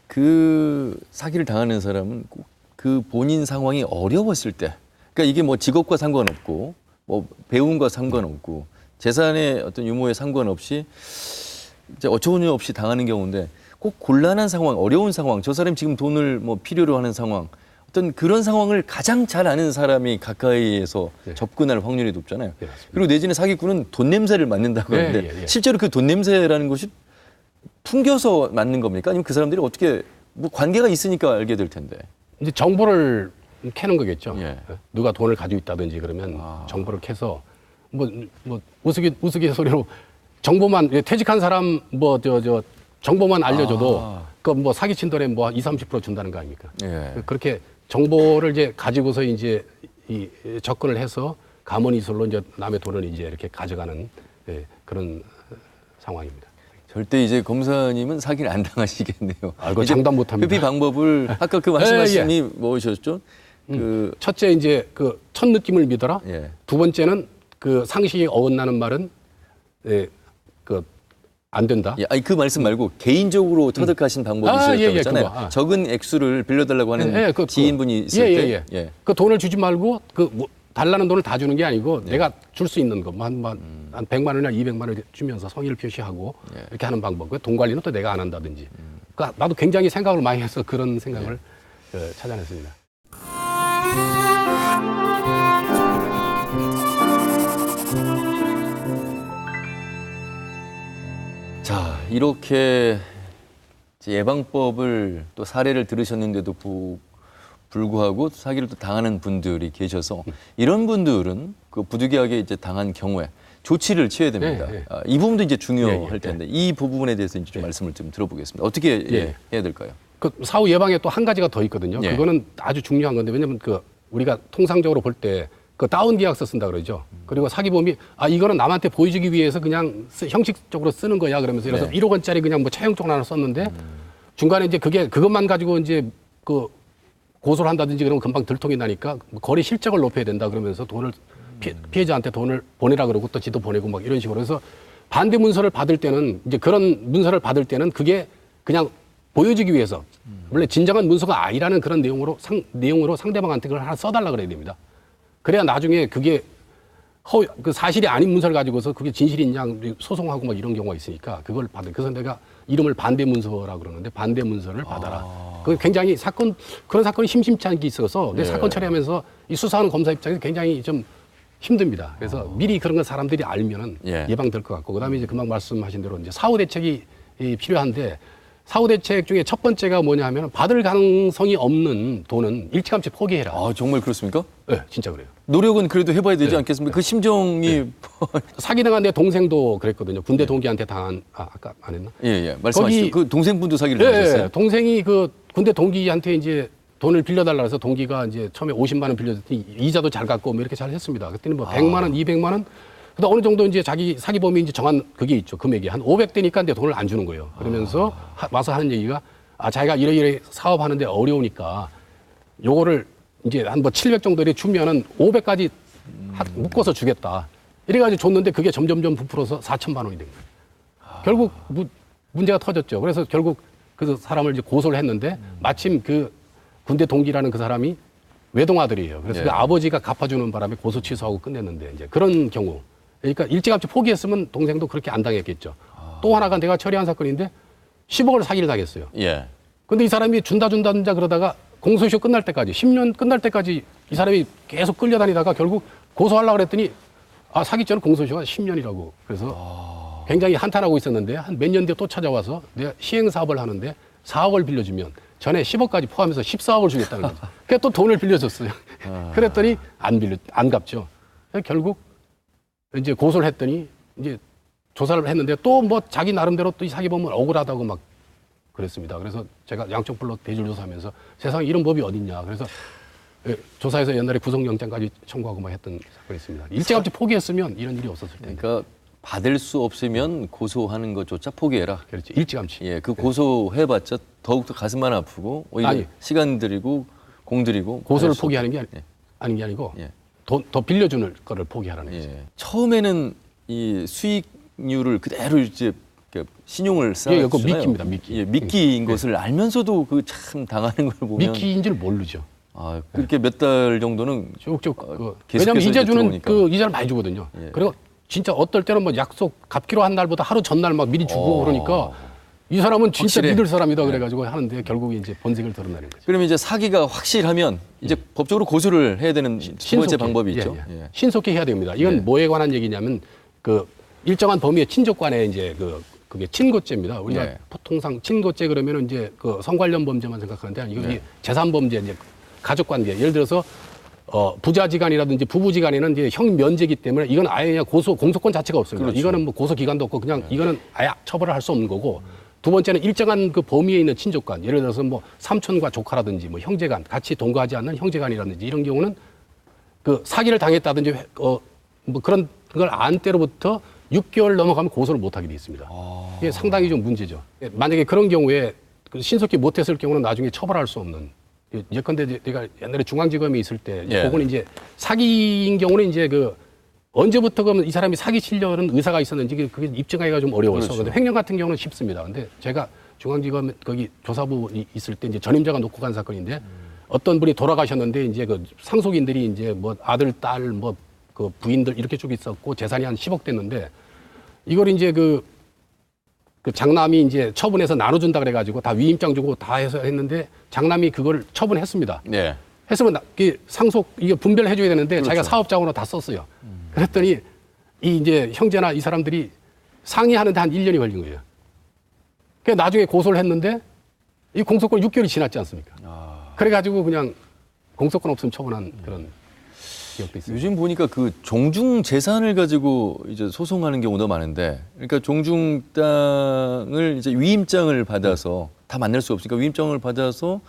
Speaker 1: 그 사기를 당하는 사람은 꼭 그 본인 상황이 어려웠을 때, 그러니까 이게 뭐 직업과 상관없고 뭐 배움과 상관없고 재산의 어떤 유무에 상관없이 이제 어처구니 없이 당하는 경우인데 꼭 곤란한 상황, 어려운 상황, 저 사람이 지금 돈을 뭐 필요로 하는 상황, 어떤 그런 상황을 가장 잘 아는 사람이 가까이에서
Speaker 2: 네.
Speaker 1: 접근할 확률이 높잖아요.
Speaker 2: 네, 맞습니다.
Speaker 1: 그리고 내지는 사기꾼은 돈 냄새를 맡는다고
Speaker 2: 네,
Speaker 1: 하는데
Speaker 2: 예.
Speaker 1: 실제로 그 돈 냄새라는 것이 풍겨서 맡는 겁니까? 아니면 그 사람들이 어떻게 뭐 관계가 있으니까 알게 될 텐데.
Speaker 2: 이제 정보를 캐는 거겠죠.
Speaker 1: 예.
Speaker 2: 누가 돈을 가지고 있다든지 그러면 정보를 캐서 뭐 우스갯소리로 정보만 퇴직한 사람 정보만 알려줘도 그 뭐 사기친 돈에 뭐 20-30% 준다는 거 아닙니까?
Speaker 1: 예.
Speaker 2: 그렇게 정보를 이제 가지고서 이제 이 접근을 해서 가문이술로 이제 남의 돈을 이제 이렇게 가져가는 그런 상황입니다.
Speaker 1: 절대 이제 검사님은 사기를 안 당하시겠네요.
Speaker 2: 그거 장담 못합니다.
Speaker 1: 회피 방법을 아까 그 말씀하시니 뭐셨죠?
Speaker 2: 첫째 이제 그 첫 느낌을 믿어라.
Speaker 1: 예.
Speaker 2: 두 번째는 그 상식에 어긋나는 말은 안 된다.
Speaker 1: 예, 아니 그 말씀 말고 개인적으로 터득하신 방법이 있었다고 했잖아요.
Speaker 2: 그거.
Speaker 1: 적은 액수를 빌려달라고 하는 지인분이 있을 때.
Speaker 2: 예. 그 돈을 주지 말고 달라는 돈을 다 주는 게 아니고 내가 줄 수 있는 거 한 100만 원이나 200만 원 주면서 성의를 표시하고 이렇게 하는 방법. 돈 관리는 또 내가 안 한다든지. 그러니까 나도 굉장히 생각을 많이 해서 그런 생각을 찾아냈습니다.
Speaker 1: 자, 이렇게 예방법을 또 사례를 들으셨는데도 불구하고 사기를 또 당하는 분들이 계셔서 이런 분들은 그 부득이하게 이제 당한 경우에 조치를 취해야 됩니다.
Speaker 2: 네.
Speaker 1: 이 부분도 이제 중요할 텐데 이 부분에 대해서 이제 좀 말씀을 좀 들어보겠습니다. 어떻게 해야 될까요?
Speaker 2: 그 사후 예방에 또 한 가지가 더 있거든요.
Speaker 1: 예.
Speaker 2: 그거는 아주 중요한 건데 왜냐하면 그 우리가 통상적으로 볼 때 그 다운 계약서 쓴다 그러죠. 그리고 사기범이 이거는 남한테 보여주기 위해서 그냥 형식적으로 쓰는 거야 그러면서 그래서 1억 원짜리 그냥 뭐 차용증 하나 썼는데 중간에 이제 그것만 가지고 이제 그 고소를 한다든지 그러면 금방 들통이 나니까 거래 실적을 높여야 된다 그러면서 돈을 피해자한테 돈을 보내라 그러고 또 지도 보내고 막 이런 식으로 해서 반대 문서를 받을 때는 이제 그런 문서를 받을 때는 그게 그냥 보여주기 위해서 원래 진정한 문서가 아니라는 그런 내용으로 상대방한테 그걸 하나 써달라 그래야 됩니다. 그래야 나중에 그게 그 사실이 아닌 문서를 가지고서 그게 진실이냐 소송하고 막 이런 경우가 있으니까 그걸 받은. 그래서 내가 이름을 반대 문서라 그러는데 반대 문서를 받아라. 그 굉장히 그런 사건이 심심치 않게 있어서 사건 처리하면서 이 수사하는 검사 입장에서 굉장히 좀 힘듭니다. 그래서 미리 그런 걸 사람들이 알면은 예방될 것 같고 그다음에 이제 금방 말씀하신 대로 이제 사후 대책이 필요한데 사후 대책 중에 첫 번째가 뭐냐 하면 받을 가능성이 없는 돈은 일찌감치 포기해라.
Speaker 1: 정말 그렇습니까?
Speaker 2: 네, 진짜 그래요.
Speaker 1: 노력은 그래도 해봐야 되지 않겠습니까? 그 심정이
Speaker 2: 사기당한 내 동생도 그랬거든요. 군대 동기한테 당한 아까 안 했나?
Speaker 1: 말씀하시죠. 그 동생분도 사기를 당하셨어요?
Speaker 2: 동생이 그 군대 동기한테 이제 돈을 빌려달라 해서 동기가 이제 처음에 50만 원 빌려줬더니 이자도 잘 갚고 뭐 이렇게 잘 했습니다. 그때는 뭐 100만 원, 200만 원 그다음 어느 정도 이제 자기 사기범이 이제 정한 그게 있죠. 금액이 한 500대니까 내 돈을 안 주는 거예요. 그러면서 와서 하는 얘기가 자기가 이래 사업하는데 어려우니까 요거를 이제 한 뭐 700 정도 이렇게 주면은 500까지 묶어서 주겠다. 이래가지고 줬는데 그게 점점점 부풀어서 4천만 원이 된 거예요. 결국 문제가 터졌죠. 그래서 결국 그 사람을 이제 고소를 했는데 마침 그 군대 동기라는 그 사람이 외동아들이에요. 그래서 그 아버지가 갚아주는 바람에 고소 취소하고 끝냈는데 이제 그런 경우. 그러니까 일찌감치 포기했으면 동생도 그렇게 안 당했겠죠. 또 하나가 내가 처리한 사건인데 10억을 사기를 당했어요. 근데 이 사람이 준다 그러다가 공소시효 끝날 때까지 10년 끝날 때까지 이 사람이 계속 끌려다니다가 결국 고소하려고 그랬더니 사기죄는 공소시효가 10년이라고. 그래서 굉장히 한탄하고 있었는데 한 몇 년 뒤에 또 찾아와서 내가 시행사업을 하는데 4억을 빌려주면 전에 10억까지 포함해서 14억을 주겠다는 거죠. 그래서 또 돈을 빌려줬어요. 그랬더니 안 갚죠. 결국 이제 고소를 했더니 이제 조사를 했는데 또 뭐 자기 나름대로 또 이 사기범은 억울하다고 막 그랬습니다. 그래서 제가 양쪽 불러 대질 조사하면서 세상에 이런 법이 어딨냐. 그래서 조사해서 옛날에 구속영장까지 청구하고 막 했던 사건이 있습니다. 일찌감치 포기했으면 이런 일이 없었을 텐데.
Speaker 1: 그러니까 받을 수 없으면 고소하는 것조차 포기해라.
Speaker 2: 그렇죠. 일찌감치.
Speaker 1: 그 고소해봤자 더욱더 가슴만 아프고 오히려 시간 들이고 공 들이고
Speaker 2: 고소를 포기하는 게 아니고 더 빌려주는 거를 포기하라는 거죠.
Speaker 1: 처음에는 이 수익률을 그대로 이제 신용을 쌓아주잖아요.
Speaker 2: 그거 미끼입니다. 미끼.
Speaker 1: 미끼인 것을 알면서도 그 참 당하는 걸 보면
Speaker 2: 미끼인 줄 모르죠.
Speaker 1: 그렇게 몇 달 정도는
Speaker 2: 쭉쭉 왜냐하면 이자 주는 그 이자를 많이 주거든요. 그리고 진짜 어떨 때는 뭐 약속 갚기로 한 날보다 하루 전날 막 미리 주고 그러니까 이 사람은 진짜 믿을 사람이다 그래가지고 하는데 결국에 이제 본색을 드러내는 거죠.
Speaker 1: 그러면 이제 사기가 확실하면 이제 법적으로 고소를 해야 되는 두 번째 방법이 있죠.
Speaker 2: 신속히 해야 됩니다. 이건 뭐에 관한 얘기냐면 그 일정한 범위의 친족 간에 이제 그게 친고죄입니다. 우리가 보통상 친고죄 그러면은 이제 그 성 관련 범죄만 생각하는데 이게 재산 범죄 이제 가족 관계. 예를 들어서 부자지간이라든지 부부지간에는 이제 형 면제이기 때문에 이건 아예 그냥 공소권 자체가 없습니다.
Speaker 1: 그렇죠.
Speaker 2: 이거는 뭐 고소 기간도 없고 그냥 이거는 아예 처벌을 할 수 없는 거고. 두 번째는 일정한 그 범위에 있는 친족간. 예를 들어서 뭐 삼촌과 조카라든지 뭐 형제간, 같이 동거하지 않는 형제간이라든지 이런 경우는 그 사기를 당했다든지 뭐 그런 걸 안 때로부터 6개월 넘어가면 고소를 못하게 돼 있습니다. 이게 상당히 좀 문제죠. 만약에 그런 경우에 신속히 못했을 경우는 나중에 처벌할 수 없는. 예컨대 내가 옛날에 중앙지검에 있을 때, 그거는 이제 사기인 경우는 이제 언제부터 그러면 이 사람이 사기 치려는 의사가 있었는지 그게 입증하기가 좀 어려워서.
Speaker 1: 그렇죠.
Speaker 2: 근데 횡령 같은 경우는 쉽습니다. 근데 제가 중앙지검 거기 조사부 있을 때 이제 전임자가 놓고 간 사건인데 어떤 분이 돌아가셨는데 이제 그 상속인들이 이제 뭐 아들, 딸, 뭐 그 부인들 이렇게 쭉 있었고 재산이 한 10억 됐는데 이걸 이제 그 장남이 이제 처분해서 나눠준다 그래가지고 다 위임장 주고 다 해서 했는데 장남이 그걸 처분했습니다. 했으면 이게 분별해줘야 되는데 그렇죠. 자기가 사업자원으로 다 썼어요. 그랬더니 이제 형제나 이 사람들이 상의하는데 한 1년이 걸린 거예요. 그러니까 나중에 고소를 했는데 이 공소권 6개월이 지났지 않습니까? 그래가지고 그냥 공소권 없으면 처분한 그런 기억도 있습니다.
Speaker 1: 요즘 보니까 그 종중 재산을 가지고 이제 소송하는 경우도 많은데, 그러니까 종중 땅을 이제 위임장을 받아서 다 만날 수 없으니까 위임장을 받아서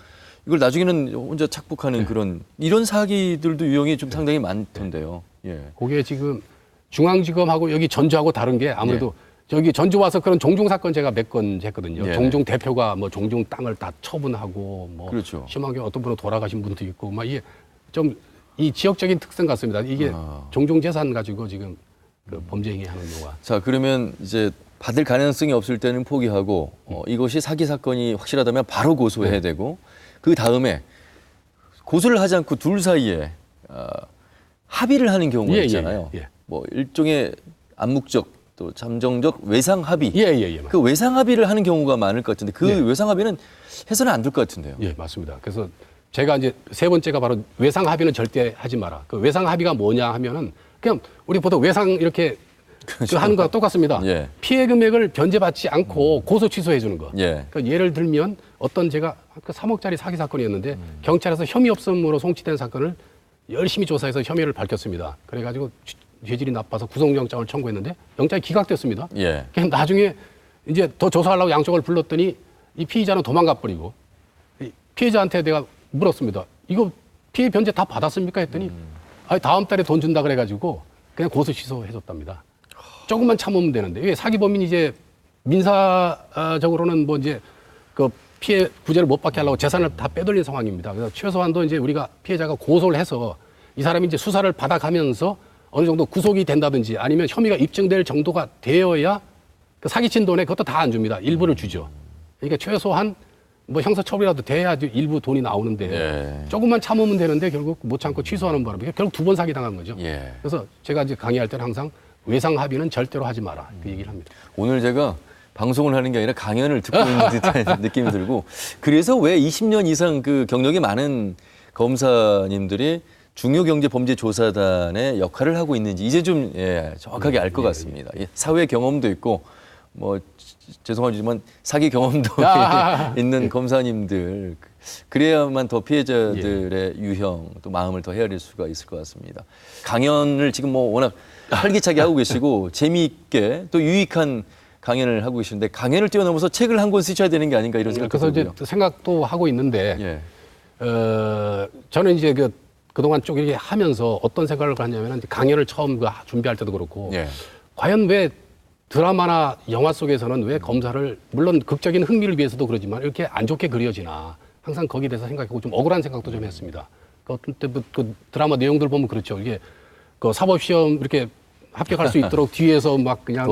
Speaker 1: 이걸 나중에는 혼자 착복하는 그런 이런 사기들도 유형이 좀 상당히 많던데요. 예.
Speaker 2: 그게 지금 중앙지검하고 여기 전주하고 다른 게 아무래도 저기 전주 와서 그런 종중 사건 제가 몇 건 했거든요.
Speaker 1: 네.
Speaker 2: 종중 대표가 뭐 종중 땅을 다 처분하고 뭐
Speaker 1: 그렇죠.
Speaker 2: 심하게 어떤 분은 돌아가신 분도 있고 막 이게 좀 이 지역적인 특성 같습니다. 이게 종중 재산 가지고 지금 그 범죄 행위하는 경우가.
Speaker 1: 자, 그러면 이제 받을 가능성이 없을 때는 포기하고 이것이 사기 사건이 확실하다면 바로 고소해야 되고 그 다음에 고소를 하지 않고 둘 사이에 합의를 하는 경우가 있잖아요. 뭐 일종의 암묵적 또 잠정적 외상 합의. 그 외상 합의를 하는 경우가 많을 것 같은데 그 외상 합의는 해서는 안 될 것 같은데요.
Speaker 2: 예, 맞습니다. 그래서 제가 이제 세 번째가 바로 외상 합의는 절대 하지 마라. 그 외상 합의가 뭐냐 하면은 그냥 우리 보통 외상 이렇게 그렇죠. 하는 거랑 똑같습니다.
Speaker 1: 예.
Speaker 2: 피해 금액을 변제받지 않고 고소 취소해 주는 거.
Speaker 1: 예.
Speaker 2: 그러니까 예를 들면 어떤 제가 3억짜리 사기 사건이었는데 경찰에서 혐의 없음으로 송치된 사건을 열심히 조사해서 혐의를 밝혔습니다. 그래가지고 죄질이 나빠서 구속영장을 청구했는데 영장이 기각됐습니다.
Speaker 1: 예.
Speaker 2: 그냥 나중에 이제 더 조사하려고 양쪽을 불렀더니 이 피의자는 도망가 버리고 피해자한테 내가 물었습니다. 이거 피해 변제 다 받았습니까? 했더니 아니, 다음 달에 돈 준다 그래가지고 그냥 고소 취소해줬답니다. 조금만 참으면 되는데 왜 사기범인이 이제 민사적으로는 뭐 이제 그 피해 구제를 못 받게 하려고 재산을 다 빼돌린 상황입니다. 그래서 최소한도 이제 우리가 피해자가 고소를 해서 이 사람이 이제 수사를 받아가면서 어느 정도 구속이 된다든지 아니면 혐의가 입증될 정도가 되어야 그 사기친 돈에 그것도 다 안 줍니다. 일부를 주죠. 그러니까 최소한 뭐 형사처벌이라도 돼야지 일부 돈이 나오는데 조금만 참으면 되는데 결국 못 참고 취소하는 바람에 결국 두 번 사기 당한 거죠. 그래서 제가 이제 강의할 때는 항상 외상 합의는 절대로 하지 마라 그 얘기를 합니다.
Speaker 1: 오늘 제가 방송을 하는 게 아니라 강연을 듣고 있는 듯한 느낌이 들고 그래서 왜 20년 이상 그 경력이 많은 검사님들이 중요경제범죄조사단의 역할을 하고 있는지 이제 좀 정확하게 알 것 같습니다. 사회 경험도 있고 뭐 죄송하지만 사기 경험도 있는 검사님들 그래야만 더 피해자들의 유형 또 마음을 더 헤아릴 수가 있을 것 같습니다. 강연을 지금 뭐 워낙 활기차게 하고 계시고 재미있게 또 유익한 강연을 하고 계시는데 강연을 뛰어넘어서 책을 한 권 쓰셔야 되는 게 아닌가 이런 생각도
Speaker 2: 그래서
Speaker 1: 들고요.
Speaker 2: 이제 생각도 하고 있는데 저는 이제 그동안 쭉 이렇게 하면서 어떤 생각을 하냐면 강연을 처음 준비할 때도 그렇고 과연 왜 드라마나 영화 속에서는 왜 검사를 물론 극적인 흥미를 위해서도 그러지만 이렇게 안 좋게 그려지나 항상 거기에 대해서 생각하고 좀 억울한 생각도 좀 했습니다. 그 어떤 때 그 드라마 내용들 보면 그렇죠. 이게 그 사법시험 이렇게 합격할 수 있도록 뒤에서 막 그냥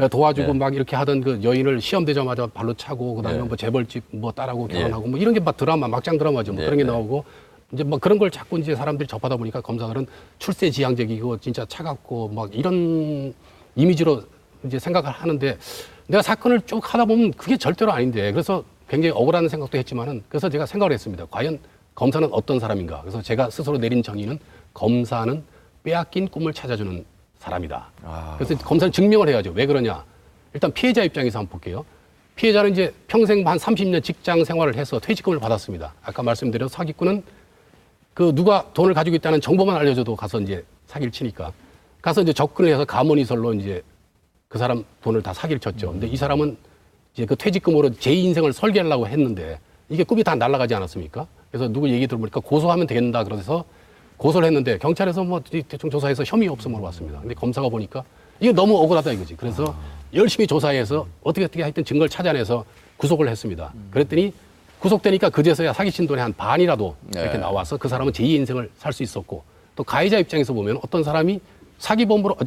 Speaker 2: 도와주고 막 이렇게 하던 그 여인을 시험 되자마자 발로 차고 그다음에 뭐 재벌집 뭐 딸하고 결혼하고 뭐 이런 게 막 드라마 막장 드라마죠. 뭐 그런 게 나오고 이제 막 그런 걸 자꾸 이제 사람들이 접하다 보니까 검사들은 출세지향적이고 진짜 차갑고 막 이런 이미지로 이제 생각을 하는데 내가 사건을 쭉 하다 보면 그게 절대로 아닌데 그래서 굉장히 억울한 생각도 했지만은 그래서 제가 생각을 했습니다. 과연 검사는 어떤 사람인가? 그래서 제가 스스로 내린 정의는 검사는 빼앗긴 꿈을 찾아주는 사람이다. 그래서 검사는 증명을 해야죠. 왜 그러냐? 일단 피해자 입장에서 한번 볼게요. 피해자는 이제 평생 한 30년 직장 생활을 해서 퇴직금을 받았습니다. 아까 말씀드린 사기꾼은 그 누가 돈을 가지고 있다는 정보만 알려줘도 가서 이제 사기를 치니까 가서 이제 접근을 해서 가문이설로 이제 그 사람 돈을 다 사기를 쳤죠. 근데 이 사람은 이제 그 퇴직금으로 제 인생을 설계하려고 했는데 이게 꿈이 다 날아가지 않았습니까? 그래서 누구 얘기 들어보니까 고소하면 되겠다 그래서 고소를 했는데 경찰에서 뭐 대충 조사해서 혐의 없음으로 왔습니다. 근데 검사가 보니까 이게 너무 억울하다 이거지. 그래서 열심히 조사해서 어떻게 하여튼 증거를 찾아내서 구속을 했습니다. 그랬더니 구속되니까 그제서야 사기친 돈의 한 반이라도 이렇게 나와서 그 사람은 제2의 인생을 살 수 있었고 또 가해자 입장에서 보면 어떤 사람이 사기범으로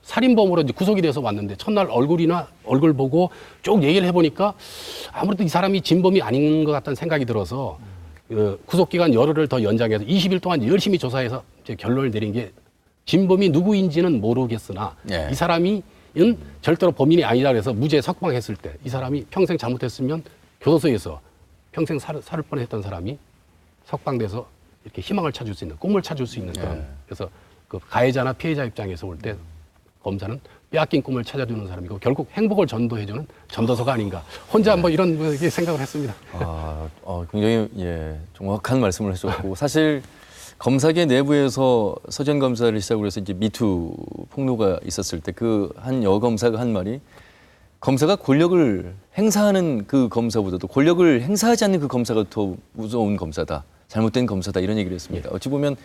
Speaker 2: 살인범으로 이제 구속이 돼서 왔는데 첫날 얼굴 보고 쭉 얘기를 해보니까 아무래도 이 사람이 진범이 아닌 것 같다는 생각이 들어서 구속기간 열흘을 더 연장해서 20일 동안 열심히 조사해서 이제 결론을 내린 게 진범이 누구인지는 모르겠으나 이 사람이 절대로 범인이 아니다 그래서 무죄 석방했을 때 이 사람이 평생 잘못했으면 교도소에서 평생 살을 뻔했던 사람이 석방돼서 이렇게 희망을 찾을 수 있는 꿈을 찾을 수 있는 그런 그래서 그 가해자나 피해자 입장에서 볼 때 검사는 빼앗긴 꿈을 찾아주는 사람이고 결국 행복을 전도해주는 전도서가 아닌가 혼자 뭐 이런 생각을 했습니다.
Speaker 1: 굉장히 정확한 말씀을 해주셨고 사실 검사계 내부에서 서전 검사를 시작으로 해서 이제 미투 폭로가 있었을 때 그 한 여검사가 한 말이 검사가 권력을 행사하는 그 검사보다도 권력을 행사하지 않는 그 검사가 더 무서운 검사다. 잘못된 검사다. 이런 얘기를 했습니다. 어찌 보면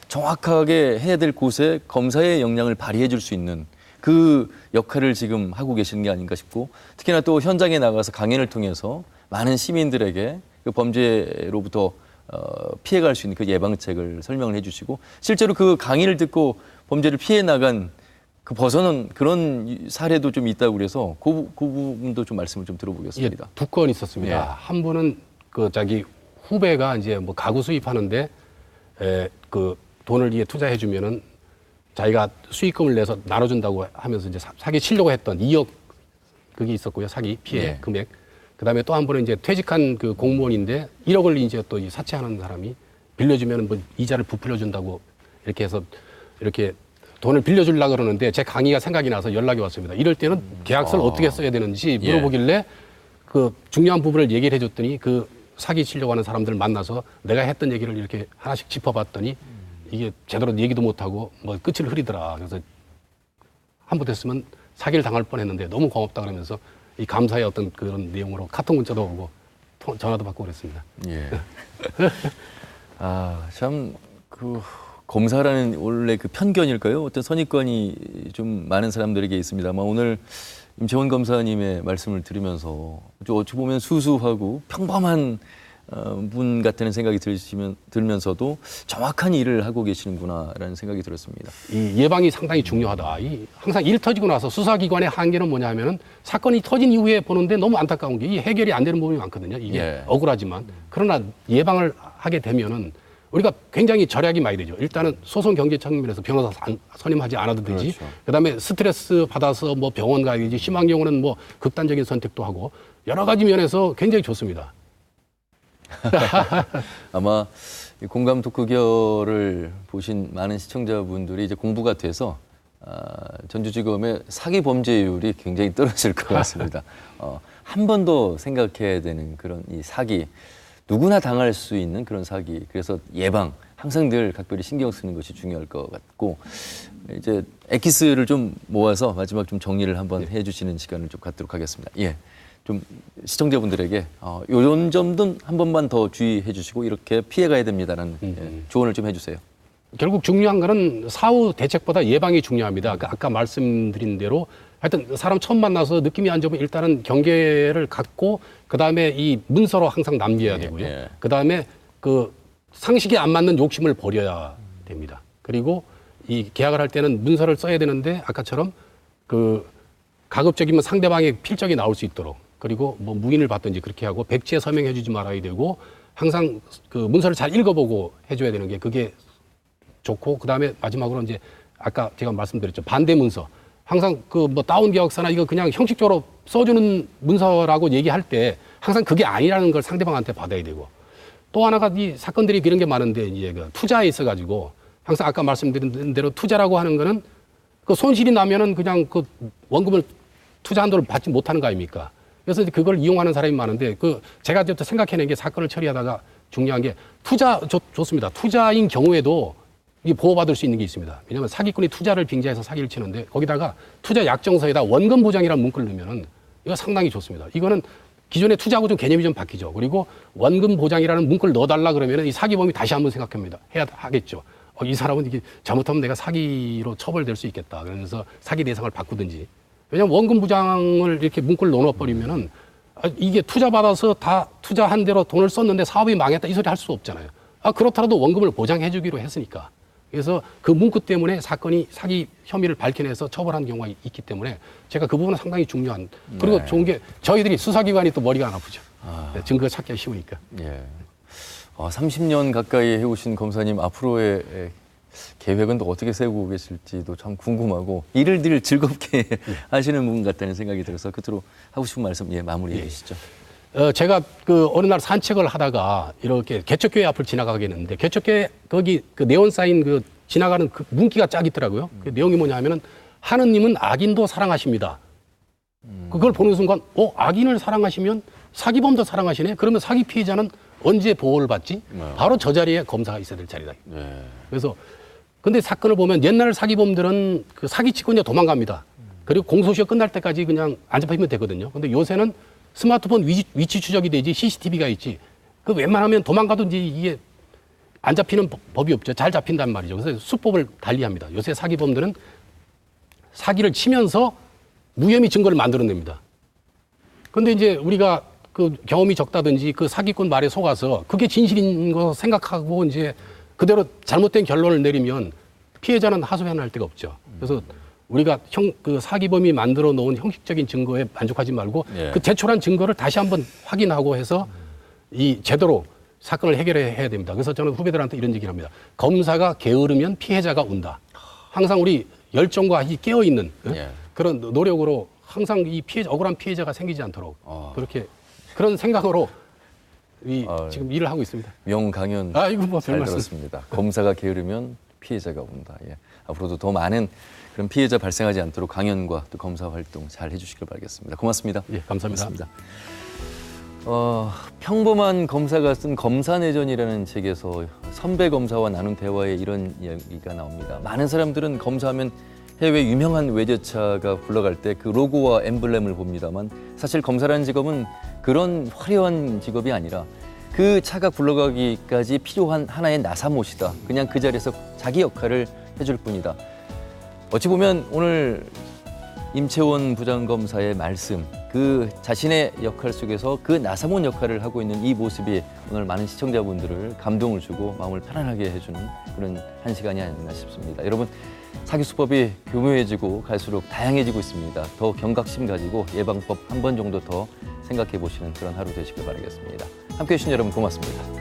Speaker 1: 정확하게 해야 될 곳에 검사의 역량을 발휘해 줄 수 있는 그 역할을 지금 하고 계시는 게 아닌가 싶고, 특히나 또 현장에 나가서 강연을 통해서 많은 시민들에게 그 범죄로부터 피해갈 수 있는 그 예방책을 설명을 해주시고, 실제로 그 강의를 듣고 범죄를 피해 나간 그 벗어난 그런 사례도 좀 있다고 그래서 그 부분도 좀 말씀을 좀 들어보겠습니다.
Speaker 2: 예, 두 건 있었습니다.
Speaker 1: 예.
Speaker 2: 한 분은 그 자기 후배가 이제 뭐 가구 수입하는데 그 돈을 이게 투자해 주면은 자기가 수익금을 내서 나눠준다고 하면서 이제 사기 치려고 했던 2억 그게 있었고요. 사기 피해
Speaker 1: 예.
Speaker 2: 금액. 그다음에 또 한 분은 이제 퇴직한 그 공무원인데 1억을 이제 또 이 사채하는 사람이 빌려주면 뭐 이자를 부풀려 준다고 이렇게 해서 이렇게 돈을 빌려주려고 그러는데 제 강의가 생각이 나서 연락이 왔습니다. 이럴 때는 계약서를 어떻게 써야 되는지 물어보길래 그 중요한 부분을 얘기를 해줬더니 그 사기 치려고 하는 사람들을 만나서 내가 했던 얘기를 이렇게 하나씩 짚어봤더니 이게 제대로 얘기도 못하고 뭐 끝을 흐리더라. 그래서 한못했으면 사기를 당할 뻔했는데 너무 고맙다 그러면서 이 감사의 어떤 그런 내용으로 카톡 문자도 오고 전화도 받고 그랬습니다.
Speaker 1: 예. 아, 참 그 검사라는 원래 그 편견일까요? 어떤 선입관이 좀 많은 사람들에게 있습니다만, 오늘 임채원 검사님의 말씀을 들으면서 어찌 보면 수수하고 평범한 분 같다는 생각이 들면서도 정확한 일을 하고 계시는구나라는 생각이 들었습니다.
Speaker 2: 이 예방이 상당히 중요하다. 항상 일 터지고 나서 수사기관의 한계는 뭐냐 하면은 사건이 터진 이후에 보는데 너무 안타까운 게 이 해결이 안 되는 부분이 많거든요. 이게
Speaker 1: 예.
Speaker 2: 억울하지만. 그러나 예방을 하게 되면은 우리가 굉장히 절약이 많이 되죠. 일단은 소송 경제 측면에서 변호사 선임하지 않아도 되지.
Speaker 1: 그렇죠.
Speaker 2: 그다음에 스트레스 받아서 뭐 병원 가야 되지. 심한 경우는 뭐 극단적인 선택도 하고 여러 가지 면에서 굉장히 좋습니다.
Speaker 1: 아마 이 공감 토크결을 보신 많은 시청자분들이 이제 공부가 돼서 전주지검의 사기 범죄율이 굉장히 떨어질 것 같습니다. 한 번 더 생각해야 되는 그런 이 사기, 누구나 당할 수 있는 그런 사기. 그래서 예방, 항상 늘 각별히 신경 쓰는 것이 중요할 것 같고, 이제 엑기스를 좀 모아서 마지막 좀 정리를 한번 해주시는 시간을 좀 갖도록 하겠습니다. 예. 좀 시청자분들에게 이런 점도 한 번만 더 주의해 주시고 이렇게 피해가야 됩니다라는 조언을 좀 해주세요.
Speaker 2: 결국 중요한 거는 사후 대책보다 예방이 중요합니다. 아까 말씀드린 대로 하여튼 사람 처음 만나서 느낌이 안 좋으면 일단은 경계를 갖고 그다음에 이 문서로 항상 남겨야 되고요.
Speaker 1: 예.
Speaker 2: 그다음에 그 상식에 안 맞는 욕심을 버려야 됩니다. 그리고 이 계약을 할 때는 문서를 써야 되는데 아까처럼 그 가급적이면 상대방의 필적이 나올 수 있도록, 그리고 뭐 무인을 받든지 그렇게 하고 백지에 서명해 주지 말아야 되고 항상 그 문서를 잘 읽어보고 해줘야 되는 게 그게 좋고, 그다음에 마지막으로 이제 아까 제가 말씀드렸죠. 반대 문서. 항상 그 뭐 다운 계약서나 이거 그냥 형식적으로 써주는 문서라고 얘기할 때 항상 그게 아니라는 걸 상대방한테 받아야 되고, 또 하나가 이 사건들이 그런 게 많은데 이제 그 투자에 있어가지고 항상 아까 말씀드린 대로 투자라고 하는 거는 그 손실이 나면은 그냥 그 원금을 투자 한도를 받지 못하는 거 아닙니까? 그래서 이제 그걸 이용하는 사람이 많은데 그 제가 이제 생각해낸 게 사건을 처리하다가 중요한 게 투자 좋습니다. 투자인 경우에도 이 보호받을 수 있는 게 있습니다. 왜냐하면 사기꾼이 투자를 빙자해서 사기를 치는데 거기다가 투자 약정서에다 원금 보장이라는 문구를 넣으면은 이거 상당히 좋습니다. 이거는 기존의 투자하고 좀 개념이 좀 바뀌죠. 그리고 원금 보장이라는 문구를 넣어달라 그러면은 이 사기범이 다시 한번 생각합니다. 해야 하겠죠. 이 사람은 이게 잘못하면 내가 사기로 처벌될 수 있겠다. 그러면서 사기 대상을 바꾸든지. 왜냐하면 원금 보장을 이렇게 문구를 넣어버리면은 이게 투자 받아서 다 투자한 대로 돈을 썼는데 사업이 망했다 이 소리 할 수 없잖아요. 그렇더라도 원금을 보장해주기로 했으니까. 그래서 그 문구 때문에 사건이 사기 혐의를 밝혀내서 처벌한 경우가 있기 때문에 제가 그 부분은 상당히 중요한. 그리고
Speaker 1: 네.
Speaker 2: 좋은 게 저희들이 수사기관이 또 머리가 안 아프죠. 증거 찾기가 쉬우니까.
Speaker 1: 예. 30년 가까이 해오신 검사님 앞으로의 계획은 또 어떻게 세우고 계실지도 참 궁금하고 일을 늘 즐겁게 하시는 분 같다는 생각이 들어서 끝으로 하고 싶은 말씀 마무리해 주시죠.
Speaker 2: 제가 그 어느 날 산책을 하다가 이렇게 개척교회 앞을 지나가게 했는데 개척교회 거기 그 네온 사인 그 지나가는 그 문기가 쫙 있더라고요. 그 내용이 뭐냐 하면은 하느님은 악인도 사랑하십니다. 그걸 보는 순간 악인을 사랑하시면 사기범도 사랑하시네. 그러면 사기 피해자는 언제 보호를 받지? 바로 저 자리에 검사가 있어야 될 자리다. 그래서 근데 사건을 보면 옛날 사기범들은 그 사기치고 이제 도망갑니다. 그리고 공소시효 끝날 때까지 그냥 안 잡히면 되거든요. 근데 요새는 스마트폰 위치 추적이 되지 CCTV가 있지. 그 웬만하면 도망가도 이제 이게 안 잡히는 법이 없죠. 잘 잡힌단 말이죠. 그래서 수법을 달리합니다. 요새 사기범들은 사기를 치면서 무혐의 증거를 만들어냅니다. 근데 이제 우리가 그 경험이 적다든지 그 사기꾼 말에 속아서 그게 진실인 거 생각하고 이제 그대로 잘못된 결론을 내리면 피해자는 하소연할 데가 없죠. 그래서 우리가 그 사기범이 만들어 놓은 형식적인 증거에 만족하지 말고
Speaker 1: 예.
Speaker 2: 그 제출한 증거를 다시 한번 확인하고 해서 이 제대로 사건을 해결해야 됩니다. 그래서 저는 후배들한테 이런 얘기를 합니다. 검사가 게으르면 피해자가 온다. 항상 우리 열정과 이 깨어있는
Speaker 1: 예.
Speaker 2: 그런 노력으로 항상 이 억울한 피해자가 생기지 않도록 그렇게 그런 생각으로 지금 일을 하고 있습니다.
Speaker 1: 명강연
Speaker 2: 이거 뭐
Speaker 1: 잘 들었습니다. 검사가 게으르면 피해자가 온다. 예. 앞으로도 더 많은 그런 피해자 발생하지 않도록 강연과 또 검사 활동 잘 해주시길 바라겠습니다. 고맙습니다.
Speaker 2: 예, 감사합니다.
Speaker 1: 고맙습니다. 평범한 검사가 쓴 검사내전이라는 책에서 선배 검사와 나눈 대화에 이런 이야기가 나옵니다. 많은 사람들은 검사하면 해외 유명한 외제차가 굴러갈 때 그 로고와 엠블렘을 봅니다만 사실 검사라는 직업은 그런 화려한 직업이 아니라 그 차가 굴러가기까지 필요한 하나의 나사못이다. 그냥 그 자리에서 자기 역할을 해줄 뿐이다. 어찌 보면 오늘 임채원 부장검사의 말씀, 그 자신의 역할 속에서 그 나사못 역할을 하고 있는 이 모습이 오늘 많은 시청자분들을 감동을 주고 마음을 편안하게 해주는 그런 한 시간이 아니었나 싶습니다. 여러분, 사기수법이 교묘해지고 갈수록 다양해지고 있습니다. 더 경각심 가지고 예방법 한 번 정도 더 생각해 보시는 그런 하루 되시길 바라겠습니다. 함께해 주신 여러분 고맙습니다.